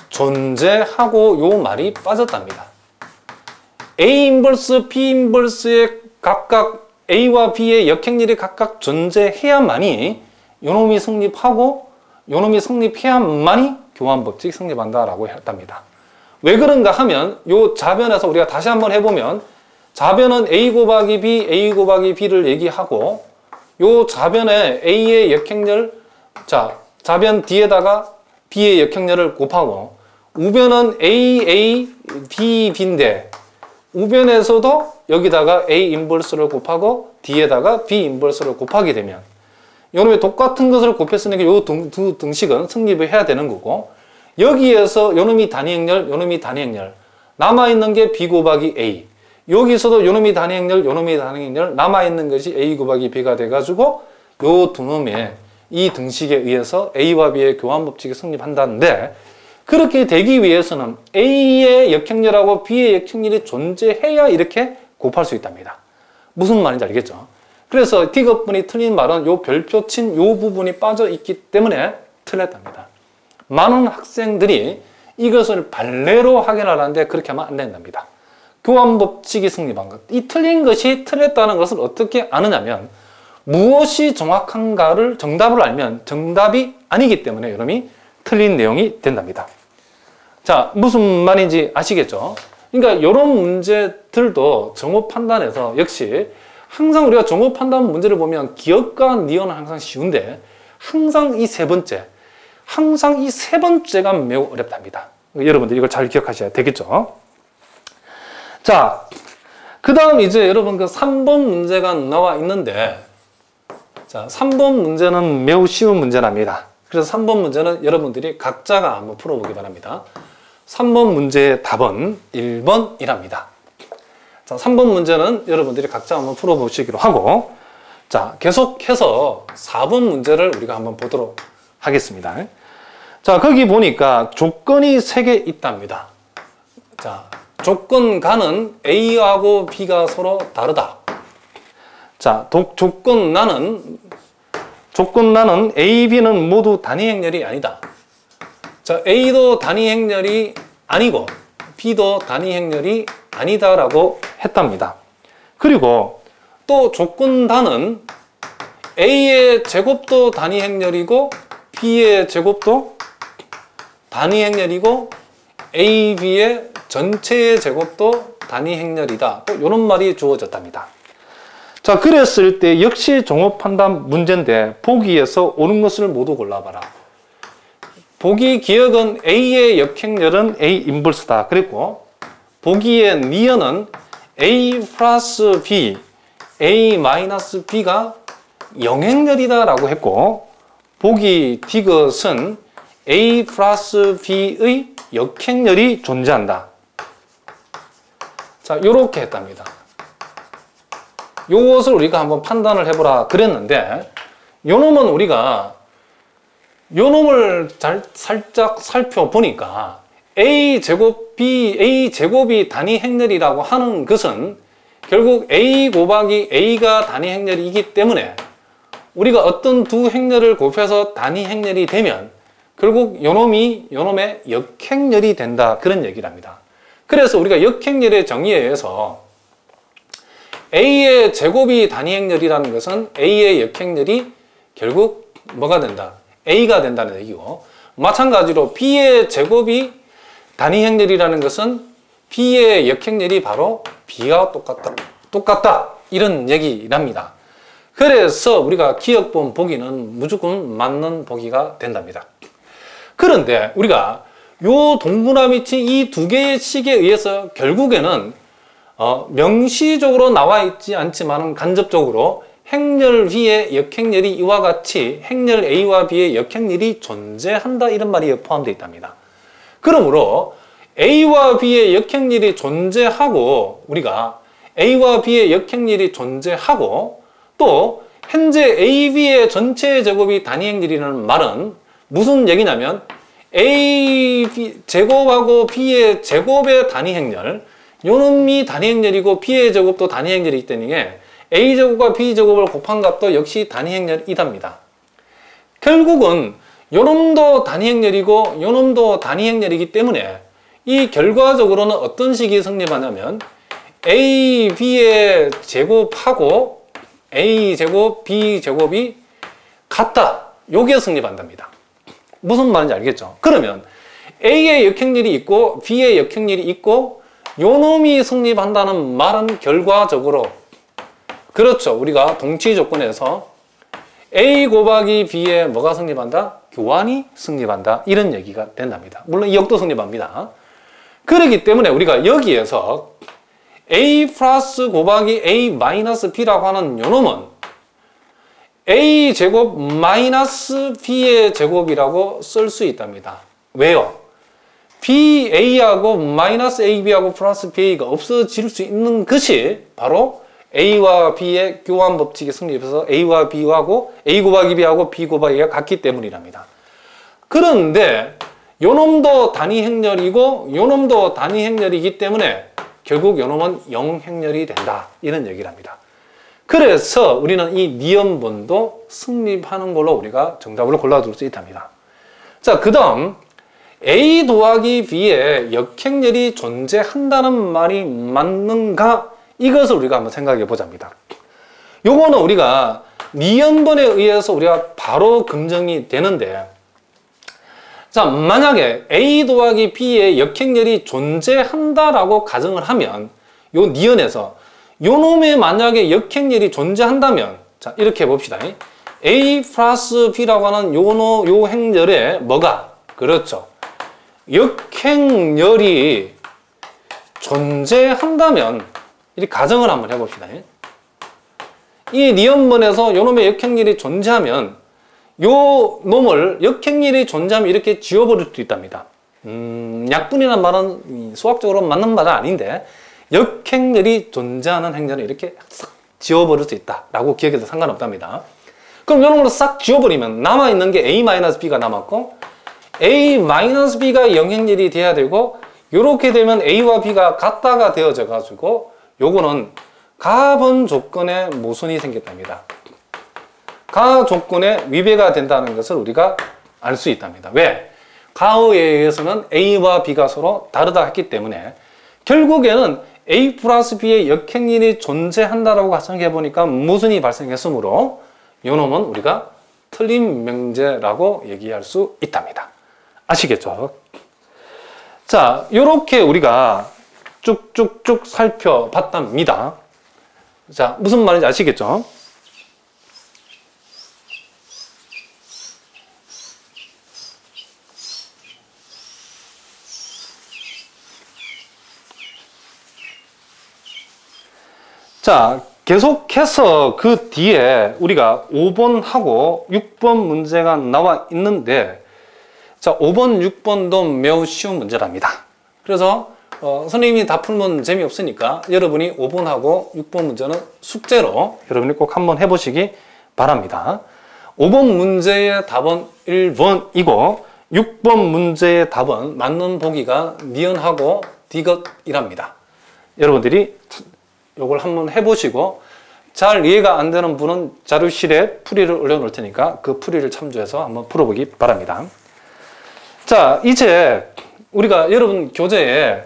존재하고 요 말이 빠졌답니다. A 인버스, B 인버스의 각각 A와 B의 역행렬이 각각 존재해야만이 요놈이 성립하고 요놈이 성립해야만이 교환법칙 성립한다라고 했답니다. 왜 그런가 하면 요 자변에서 우리가 다시 한번 해보면 자변은 A 곱하기 B, A 곱하기 B를 얘기하고 요 자변에 A의 역행렬, 자, 자변 D에다가 B의 역행렬을 곱하고 우변은 A, B, B인데 우변에서도 여기다가 A 인버스를 곱하고 D에다가 B 인버스를 곱하게 되면 요놈의 똑같은 것을 곱했으니까 요 두 등식은 성립을 해야 되는 거고 여기에서 요놈이 단위 행렬, 요놈이 단위 행렬 남아있는 게 B 곱하기 A 여기서도 요놈이 단위 행렬, 요놈이 단위 행렬 남아있는 것이 A 곱하기 B가 돼가지고 요 두 놈의 이 등식에 의해서 A와 B의 교환법칙이 성립한다는데 그렇게 되기 위해서는 A의 역행렬하고 B의 역행렬이 존재해야 이렇게 곱할 수 있답니다. 무슨 말인지 알겠죠? 그래서 D급분이 틀린 말은 요 별표 친 요 부분이 빠져 있기 때문에 틀렸답니다. 많은 학생들이 이것을 발레로 확인하려는데 그렇게 하면 안 된답니다. 교환법칙이 성립한 것. 이 틀린 것이 틀렸다는 것을 어떻게 아느냐면 무엇이 정확한가를 정답을 알면 정답이 아니기 때문에 여러분이 틀린 내용이 된답니다. 자, 무슨 말인지 아시겠죠? 그러니까 이런 문제들도 정오 판단에서 역시 항상 우리가 정오 판단 문제를 보면 기억과 니은은 항상 쉬운데 항상 이 세 번째가 매우 어렵답니다. 여러분들 이걸 잘 기억하셔야 되겠죠? 자, 그 다음 이제 여러분 그 3번 문제가 나와 있는데, 자, 3번 문제는 매우 쉬운 문제랍니다. 그래서 3번 문제는 여러분들이 각자가 한번 풀어보기 바랍니다. 3번 문제의 답은 1번이랍니다. 자, 3번 문제는 여러분들이 각자 한번 풀어보시기로 하고, 자, 계속해서 4번 문제를 우리가 한번 보도록 하겠습니다. 자, 거기 보니까 조건이 3개 있답니다. 자, 조건가는 A하고 B가 서로 다르다. 자, 조건나는 A, B는 모두 단위행렬이 아니다. 자, A도 단위행렬이 아니고 B도 단위행렬이 아니다라고 했답니다. 그리고 또 조건단은 A의 제곱도 단위행렬이고 B의 제곱도 단위행렬이고 A, B의 전체의 제곱도 단위행렬이다. 또 이런 말이 주어졌답니다. 자, 그랬을 때 역시 정오판단 문제인데 보기에서 옳은 것을 모두 골라봐라. 보기 기억은 A의 역행렬은 A 인버스다. 그리고 보기의 니은은 A 플러스 B, A 마이너스 B가 영행렬이다 라고 했고, 보기 D것은 A 플러스 B의 역행렬이 존재한다. 자, 요렇게 했답니다. 요것을 우리가 한번 판단을 해보라 그랬는데, 요 놈은 우리가 요 놈을 살짝 살펴보니까 A제곱이 단위행렬이라고 하는 것은 결국 A 곱하기 A가 단위행렬이기 때문에 우리가 어떤 두 행렬을 곱해서 단위행렬이 되면 결국 요놈의 역행렬이 된다, 그런 얘기를 합니다. 그래서 우리가 역행렬의 정의에 의해서 A의 제곱이 단위행렬이라는 것은 A의 역행렬이 결국 뭐가 된다? A가 된다는 얘기고, 마찬가지로 B의 제곱이 단위행렬이라는 것은 B의 역행렬이 바로 B와 똑같다 이런 얘기랍니다. 그래서 우리가 기억본 보기는 무조건 맞는 보기가 된답니다. 그런데 우리가 요 동그라미치 이 두 개의 식에 의해서 결국에는 명시적으로 나와 있지 않지만 간접적으로 행렬 B의 역행렬이 이와 같이 행렬 A와 B의 역행렬이 존재한다, 이런 말이 포함되어 있답니다. 그러므로 A와 B의 역행렬이 존재하고, 우리가 A와 B의 역행렬이 존재하고, 또 현재 A, B의 전체 제곱이 단위행렬이라는 말은 무슨 얘기냐면 A 제곱하고 B의 제곱의 단위행렬, 요놈이 단위행렬이고 B의 제곱도 단위행렬이기 때문에 A제곱과 B제곱을 곱한 값도 역시 단위행렬이답니다. 결국은 요놈도 단위행렬이고 요놈도 단위행렬이기 때문에 이 결과적으로는 어떤 식이 성립하냐면 A, B의 제곱하고 A제곱, B제곱이 같다, 요게 성립한답니다. 무슨 말인지 알겠죠? 그러면 A의 역행렬이 있고 B의 역행렬이 있고 요놈이 성립한다는 말은 결과적으로, 그렇죠, 우리가 동치 조건에서 A 곱하기 B에 뭐가 성립한다? 교환이 성립한다, 이런 얘기가 된답니다. 물론 이 역도 성립합니다. 그렇기 때문에 우리가 여기에서 A 플러스 곱하기 A 마이너스 B라고 하는 요놈은 A 제곱 마이너스 B의 제곱이라고 쓸 수 있답니다. 왜요? BA하고 마이너스 AB하고 플러스 BA가 없어질 수 있는 것이 바로 A와 B의 교환 법칙이 성립해서 A와 B하고 A 곱하기 B하고 B 곱하기 A가 같기 때문이랍니다. 그런데 요 놈도 단위 행렬이고 요 놈도 단위 행렬이기 때문에 결국 요 놈은 영행렬이 된다. 이런 얘기를 합니다. 그래서 우리는 이 니은번도 성립하는 걸로 우리가 정답을 골라둘 수 있답니다. 자, 그 다음 A 더하기 B에 역행렬이 존재한다는 말이 맞는가? 이것을 우리가 한번 생각해 보자입니다. 요거는 우리가 니은번에 의해서 우리가 바로 검증이 되는데, 자, 만약에 A 더하기 B에 역행렬이 존재한다라고 가정을 하면 요 니은에서 요 놈에 만약에 역행렬이 존재한다면, 자, 이렇게 봅시다. A 플러스 B라고 하는 요 행렬에 뭐가? 그렇죠. 역행렬이 존재한다면, 이렇게 가정을 한번 해봅시다. 이 니은번에서 요 놈의 역행렬이 존재하면, 요 놈을 역행렬이 존재하면 이렇게 지워버릴 수도 있답니다. 약분이라는 말은 수학적으로 맞는 말은 아닌데, 역행렬이 존재하는 행렬을 이렇게 싹 지워버릴 수 있다라고 기억해도 상관없답니다. 그럼 이런 걸로 싹 지워버리면 남아있는 게 A-B가 남았고, A-B가 영행렬이 돼야 되고, 이렇게 되면 A와 B가 같다가 되어져 가지고 요거는 가번 조건에 모순이 생겼답니다. 가 조건에 위배가 된다는 것을 우리가 알 수 있답니다. 왜? 가에 의해서는 A와 B가 서로 다르다 했기 때문에 결국에는 A 플러스 B의 역행렬이 존재한다라고 가정해 보니까 모순이 발생했으므로 요놈은 우리가 틀린 명제라고 얘기할 수 있답니다. 아시겠죠? 자, 요렇게 우리가 쭉쭉쭉 살펴봤답니다. 자, 무슨 말인지 아시겠죠? 자, 계속해서 그 뒤에 우리가 5번하고 6번 문제가 나와 있는데, 자, 5번, 6번도 매우 쉬운 문제랍니다. 그래서 선생님이 다 풀면 재미없으니까 여러분이 5번하고 6번 문제는 숙제로 여러분이 꼭 한번 해보시기 바랍니다. 5번 문제의 답은 1번이고 6번 문제의 답은 맞는 보기가 니은하고 디귿이랍니다. 여러분들이 이걸 한번 해보시고 잘 이해가 안 되는 분은 자료실에 풀이를 올려놓을 테니까 그 풀이를 참조해서 한번 풀어보기 바랍니다. 자, 이제 우리가 여러분 교재에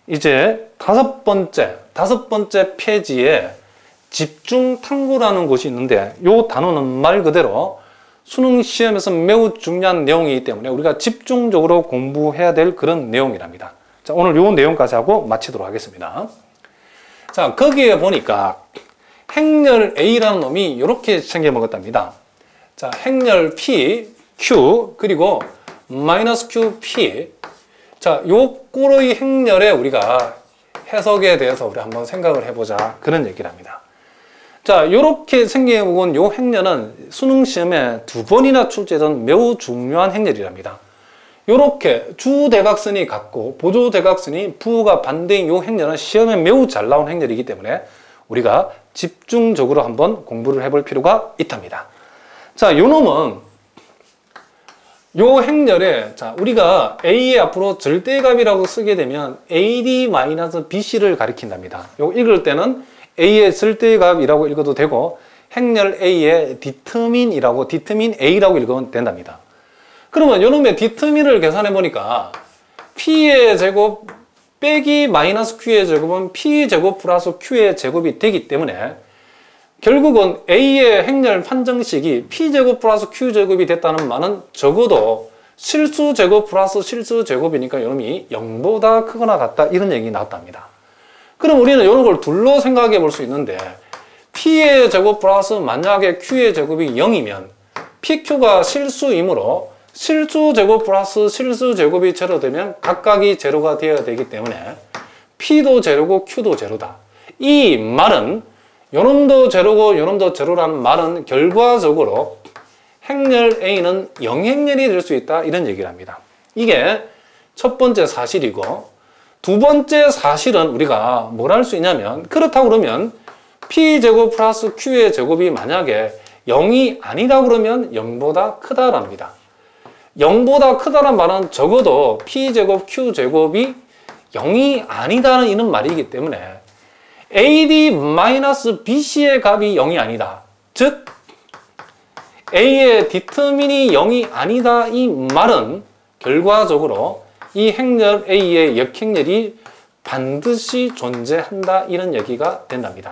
이제 다섯 번째 페이지에 집중탐구라는 것이 있는데, 이 단어는 말 그대로 수능 시험에서 매우 중요한 내용이기 때문에 우리가 집중적으로 공부해야 될 그런 내용이랍니다. 자, 오늘 이 내용까지 하고 마치도록 하겠습니다. 자, 거기에 보니까 행렬 A라는 놈이 이렇게 생겨 먹었답니다. 자, 행렬 P, Q, 그리고 마이너스 QP. 자, 요 꼴의 행렬에 우리가 해석에 대해서 우리 한번 생각을 해보자. 그런 얘기를 합니다. 자, 요렇게 생겨먹은 요 행렬은 수능 시험에 2번이나 출제된 매우 중요한 행렬이랍니다. 요렇게 주대각선이 같고 보조대각선이 부호가 반대인 요 행렬은 시험에 매우 잘 나온 행렬이기 때문에 우리가 집중적으로 한번 공부를 해볼 필요가 있답니다. 자, 요 놈은 요 행렬에, 자, 우리가 A의 앞으로 절대값이라고 쓰게 되면 AD-BC를 가리킨답니다. 요 읽을 때는 A의 절대값이라고 읽어도 되고, 행렬 A의 디터민이라고, 디터민 A라고 읽으면 된답니다. 그러면 요 놈의 디터민을 계산해 보니까 P의 제곱 빼기 마이너스 Q의 제곱은 P제곱 플러스 Q의 제곱이 되기 때문에 결국은 A의 행렬 판정식이 P제곱 플러스 Q제곱이 됐다는 말은 적어도 실수제곱 플러스 실수제곱이니까 이놈이 0보다 크거나 같다, 이런 얘기 나왔답니다. 그럼 우리는 이런 걸 둘로 생각해 볼 수 있는데, P의 제곱 플러스 만약에 Q의 제곱이 0이면 PQ가 실수이므로 실수제곱 플러스 실수제곱이 제로되면 각각이 제로가 되어야 되기 때문에 P도 제로고 Q도 제로다. 이 말은 요놈도 제로고 요놈도 제로라는 말은 결과적으로 행렬 A는 영행렬이 될 수 있다, 이런 얘기를 합니다. 이게 첫 번째 사실이고, 두 번째 사실은 우리가 뭘 할 수 있냐면, 그렇다고 그러면 P제곱 플러스 Q의 제곱이 만약에 0이 아니라 그러면 0보다 크다랍니다. 0보다 크다는 말은 적어도 P제곱 Q제곱이 0이 아니다는 이런 말이기 때문에 AD-BC의 값이 0이 아니다. 즉 A의 디터민이 0이 아니다 이 말은 결과적으로 이 행렬 A의 역행렬이 반드시 존재한다 이런 얘기가 된답니다.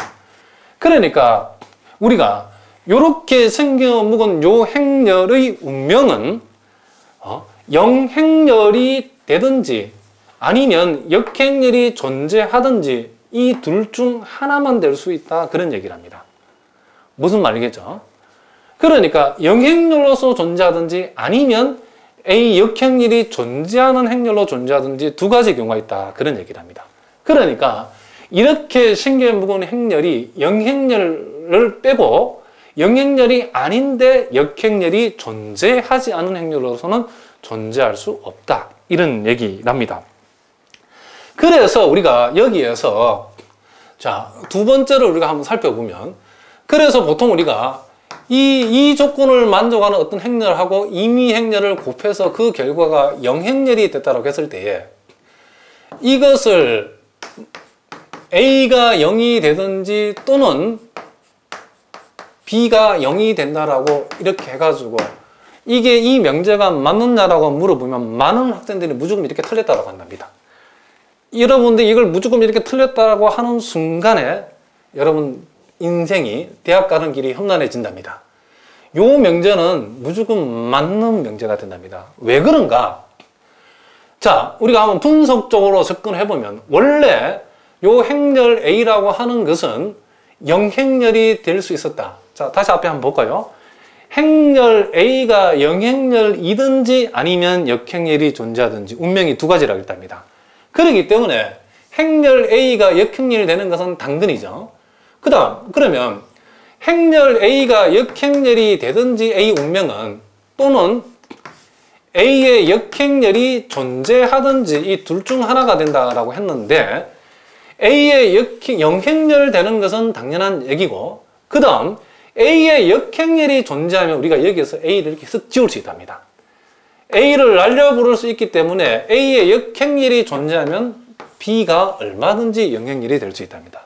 그러니까 우리가 이렇게 생겨 묵은 요 행렬의 운명은 영행렬이 되든지 아니면 역행렬이 존재하든지 이 둘 중 하나만 될 수 있다 그런 얘기를 합니다. 무슨 말이겠죠? 그러니까 영행렬로서 존재하든지 아니면 A 역행렬이 존재하는 행렬로 존재하든지 두 가지 경우가 있다 그런 얘기를 합니다. 그러니까 이렇게 생겨 묵은 행렬이 영행렬을 빼고 영행렬이 아닌데 역행렬이 존재하지 않은 행렬로서는 존재할 수 없다 이런 얘기랍니다. 그래서 우리가 여기에서 자, 두 번째로 우리가 한번 살펴보면 그래서 보통 우리가 이 조건을 만족하는 어떤 행렬하고 임의 행렬을 곱해서 그 결과가 영행렬이 됐다고 했을 때에 이것을 A가 0이 되든지 또는 B가 0이 된다라고 이렇게 해가지고 이게 이 명제가 맞느냐라고 물어보면 많은 학생들이 무조건 이렇게 틀렸다고 한답니다. 여러분들 이걸 무조건 이렇게 틀렸다고 하는 순간에 여러분 인생이 대학 가는 길이 험난해진답니다. 요 명제는 무조건 맞는 명제가 된답니다. 왜 그런가? 자, 우리가 한번 분석적으로 접근해보면 원래 요 행렬 A라고 하는 것은 영행렬이 될 수 있었다. 자, 다시 앞에 한번 볼까요? 행렬 A가 영행렬이든지 아니면 역행렬이 존재하든지 운명이 두 가지라고 했답니다. 그렇기 때문에 행렬 A가 역행렬이 되는 것은 당근이죠. 그러면 행렬 A가 역행렬이 되든지 A 운명은 또는 A의 역행렬이 존재하든지 이 둘 중 하나가 된다라고 했는데 A의 영행렬 되는 것은 당연한 얘기고 그 다음 A의 역행렬이 존재하면 우리가 여기에서 A를 이렇게 쓱 지울 수 있답니다. A를 날려 부를 수 있기 때문에 A의 역행렬이 존재하면 B가 얼마든지 영행렬이 될 수 있답니다.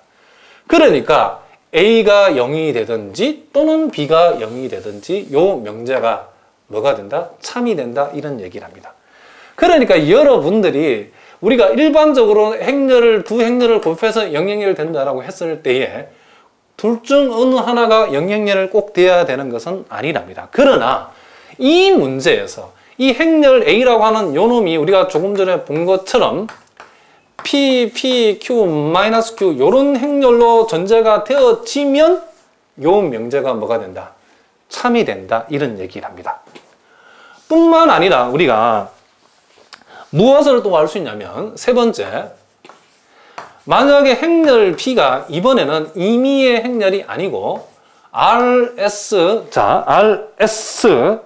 그러니까 A가 0이 되든지 또는 B가 0이 되든지 요 명제가 뭐가 된다? 참이 된다 이런 얘기를 합니다. 그러니까 여러분들이 우리가 일반적으로 두 행렬을 곱해서 영행렬 된다라고 했을 때에 둘 중 어느 하나가 영행렬을 꼭 돼야 되는 것은 아니랍니다. 그러나 이 문제에서 이 행렬 A라고 하는 요 놈이 우리가 조금 전에 본 것처럼 P, Q, Q 요런 행렬로 존재가 되어지면 요 명제가 뭐가 된다? 참이 된다 이런 얘기를 합니다. 뿐만 아니라 우리가 무엇을 또 알 수 있냐면 세 번째 만약에 행렬 P가 이번에는 임의의 행렬이 아니고 RS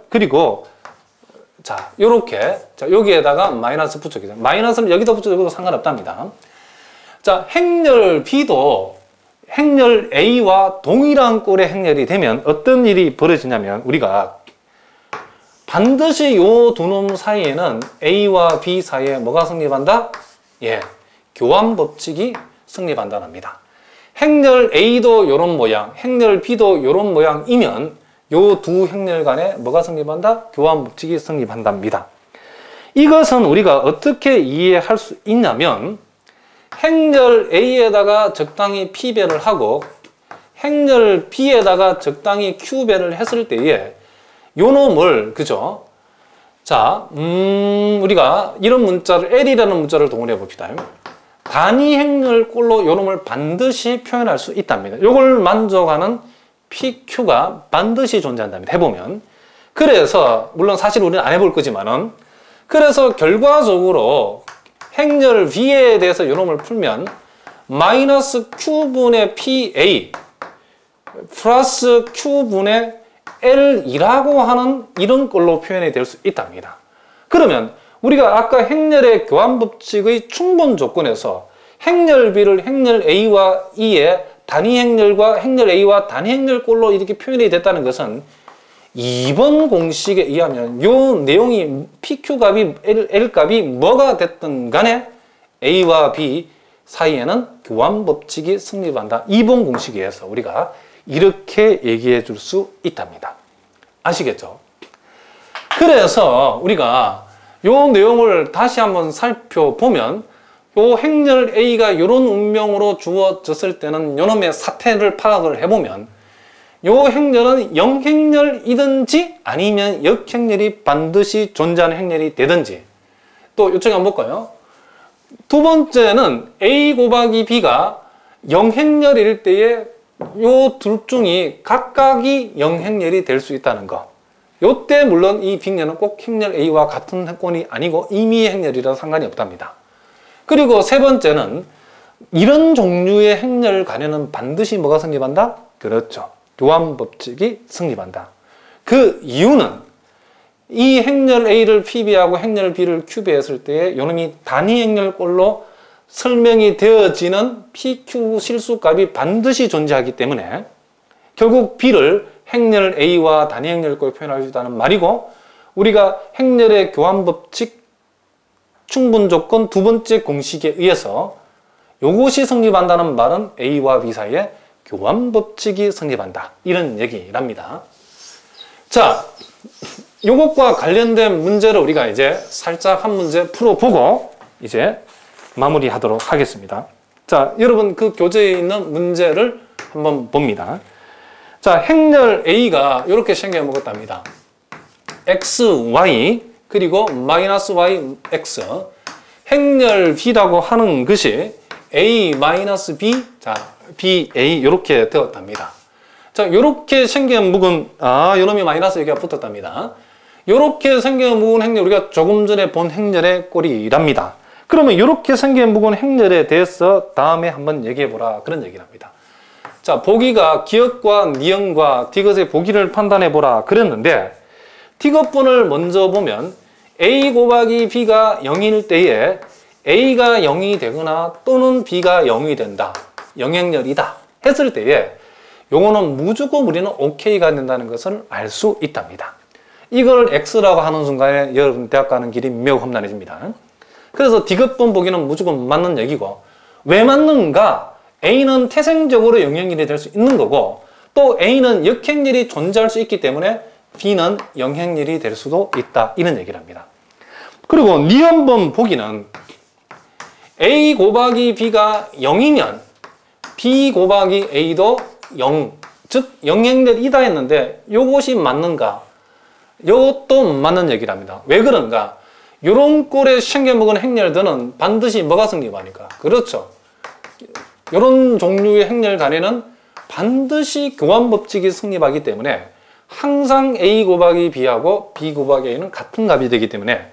그리고 자 요렇게 여기에다가 마이너스 붙여주세요. 마이너스는 여기다 붙여줘도 상관없답니다. 자 행렬 B도 행렬 A와 동일한 꼴의 행렬이 되면 어떤 일이 벌어지냐면 우리가 반드시 요 두 놈 사이에는 A와 B 사이에 뭐가 성립한다? 예, 교환 법칙이 성립한다는 겁니다. 행렬 A도 요런 모양, 행렬 B도 요런 모양이면 요 두 행렬 간에 뭐가 성립한다? 교환 법칙이 성립한답니다. 이것은 우리가 어떻게 이해할 수 있냐면 행렬 A에다가 적당히 P배를 하고 행렬 B에다가 적당히 Q배를 했을 때에 요 놈을 그죠? 자, 우리가 이런 문자를 L이라는 문자를 동원해 봅시다. 단위 행렬 꼴로 요 놈을 반드시 표현할 수 있답니다. 요걸 만족하는 PQ가 반드시 존재한답니다. 해보면. 그래서 물론 사실 우리는 안 해볼 거지만은 그래서 결과적으로 행렬 B에 대해서 요 놈을 풀면 마이너스 Q분의 PA 플러스 Q분의 L이라고 하는 이런 걸로 표현이 될 수 있답니다. 그러면 우리가 아까 행렬의 교환법칙의 충분 조건에서 행렬 B를 행렬 A와 E의 단위 행렬과 행렬 A와 단위 행렬 꼴로 이렇게 표현이 됐다는 것은 2번 공식에 의하면 요 내용이 PQ 값이 L 값이 뭐가 됐든 간에 A와 B 사이에는 교환 법칙이 성립한다. 2번 공식에 의해서 우리가 이렇게 얘기해 줄 수 있답니다. 아시겠죠? 그래서 우리가 요 내용을 다시 한번 살펴보면 요 행렬 A가 이런 운명으로 주어졌을 때는 요놈의 사태를 파악을 해보면 요 행렬은 영행렬이든지 아니면 역행렬이 반드시 존재하는 행렬이 되든지, 또 이쪽에 한번 볼까요? 두 번째는 A 곱하기 B가 영행렬일 때에 요 둘 중이 각각이 영행렬이 될 수 있다는 거. 요때 물론 이 빅렬은 꼭 행렬 A와 같은 행권이 아니고 임의의 행렬이라서 상관이 없답니다. 그리고 세 번째는 이런 종류의 행렬 간에는 반드시 뭐가 성립한다? 그렇죠. 교환 법칙이 성립한다. 그 이유는 이 행렬 A를 PB하고 행렬 B를 QB했을 때 요놈이 단위 행렬꼴로 설명이 되어지는 PQ 실수값이 반드시 존재하기 때문에 결국 B를 행렬 A와 단위 행렬꼴로 표현할 수 있다는 말이고, 우리가 행렬의 교환 법칙 충분 조건 두 번째 공식에 의해서 요것이 성립한다는 말은 A와 B 사이에 교환 법칙이 성립한다. 이런 얘기랍니다. 자, 요것과 관련된 문제를 우리가 이제 살짝 한 문제 풀어보고 이제 마무리하도록 하겠습니다. 자, 여러분 그 교재에 있는 문제를 한번 봅니다. 자, 행렬 A가 이렇게 생겨 먹었답니다. x, y 그리고 마이너스 y, x. 행렬 B라고 하는 것이 a 마이너스 b, 자, b, a 이렇게 되었답니다. 자, 이렇게 생겨 묵은 요놈이 마이너스 여기가 붙었답니다. 이렇게 생겨 묵은 행렬, 우리가 조금 전에 본 행렬의 꼴이랍니다. 그러면 이렇게 생겨 묵은 행렬에 대해서 다음에 한번 얘기해 보라, 그런 얘기를 합니다. 자, 보기가 기억과 니은과 디귿의 보기를 판단해 보라 그랬는데, 디귿분을 먼저 보면 A 곱하기 B가 0일 때에 A가 0이 되거나 또는 B가 0이 된다, 영행렬이다 했을 때에 요거는 무조건 우리는 OK가 된다는 것을 알 수 있답니다. 이걸 X라고 하는 순간에 여러분 대학 가는 길이 매우 험난해집니다. 그래서 디귿분 보기는 무조건 맞는 얘기고, 왜 맞는가? A는 태생적으로 영행렬이 될 수 있는 거고, 또 A는 역행렬이 존재할 수 있기 때문에 B는 영행렬이 될 수도 있다, 이런 얘기를 합니다. 그리고 니은번 보기는 A 곱하기 B가 0이면 B 곱하기 A도 0, 즉 영행렬이다 했는데 요것이 맞는가? 요것도 맞는 얘기를 합니다. 왜 그런가? 요런 꼴에 생겨먹은 행렬들은 반드시 뭐가 성립하니까? 그렇죠. 이런 종류의 행렬 간에는 반드시 교환 법칙이 성립하기 때문에 항상 A 곱하기 B하고 B 곱하기 A는 같은 값이 되기 때문에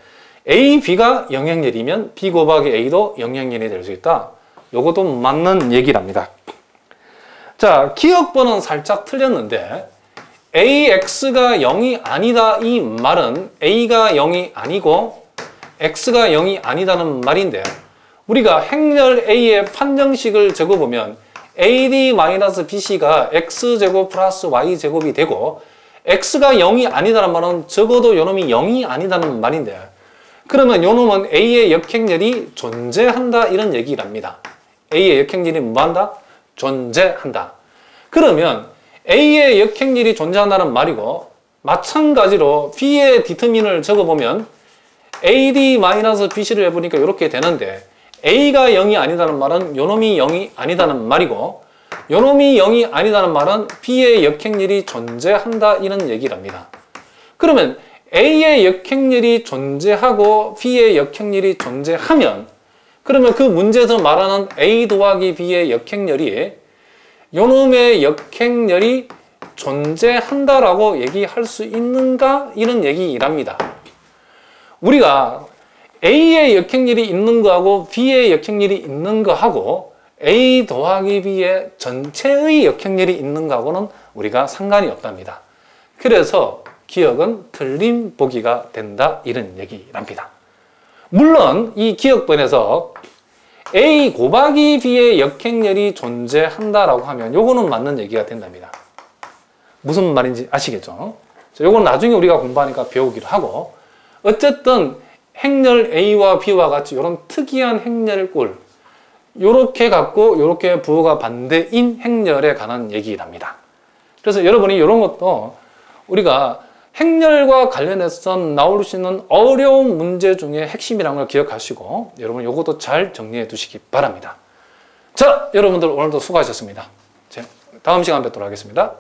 A, B가 영행렬이면 B 곱하기 A도 영행렬이 될 수 있다. 요것도 맞는 얘기랍니다. 자, 기억번은 살짝 틀렸는데 AX가 0이 아니다 이 말은 A가 0이 아니고 X가 0이 아니다는 말인데, 우리가 행렬 A의 판정식을 적어보면 AD-BC가 X제곱 플러스 Y제곱이 되고, X가 0이 아니다는 말은 적어도 요놈이 0이 아니다는 말인데, 그러면 요놈은 A의 역행렬이 존재한다, 이런 얘기랍니다. A의 역행렬이 뭐한다? 존재한다. 그러면 A의 역행렬이 존재한다는 말이고, 마찬가지로 B의 디터민을 적어보면 AD-BC를 해보니까 이렇게 되는데, A가 0이 아니다는 말은 요놈이 0이 아니다는 말이고, 요놈이 0이 아니다는 말은 B의 역행렬이 존재한다, 이런 얘기랍니다. 그러면 A의 역행렬이 존재하고 B의 역행렬이 존재하면, 그러면 그 문제에서 말하는 A 더하기 B의 역행렬이 요놈의 역행렬이 존재한다라고 얘기할 수 있는가? 이런 얘기랍니다. 우리가 A의 역행렬이 있는 거하고 B의 역행렬이 있는 거하고 A 더하기 B의 전체의 역행렬이 있는 거하고는 우리가 상관이 없답니다. 그래서 기억은 틀린 보기가 된다, 이런 얘기랍니다. 물론 이 기억번에서 A 곱하기 B의 역행렬이 존재한다라고 하면 요거는 맞는 얘기가 된답니다. 무슨 말인지 아시겠죠? 요건 나중에 우리가 공부하니까 배우기로 하고, 어쨌든 행렬 A와 B와 같이 이런 특이한 행렬꼴, 요렇게 갖고 요렇게 부호가 반대인 행렬에 관한 얘기랍니다. 그래서 여러분이 이런 것도 우리가 행렬과 관련해서 나올 수 있는 어려운 문제 중에 핵심이라는 걸 기억하시고 여러분 요것도 잘 정리해 두시기 바랍니다. 자, 여러분들 오늘도 수고하셨습니다. 다음 시간 뵙도록 하겠습니다.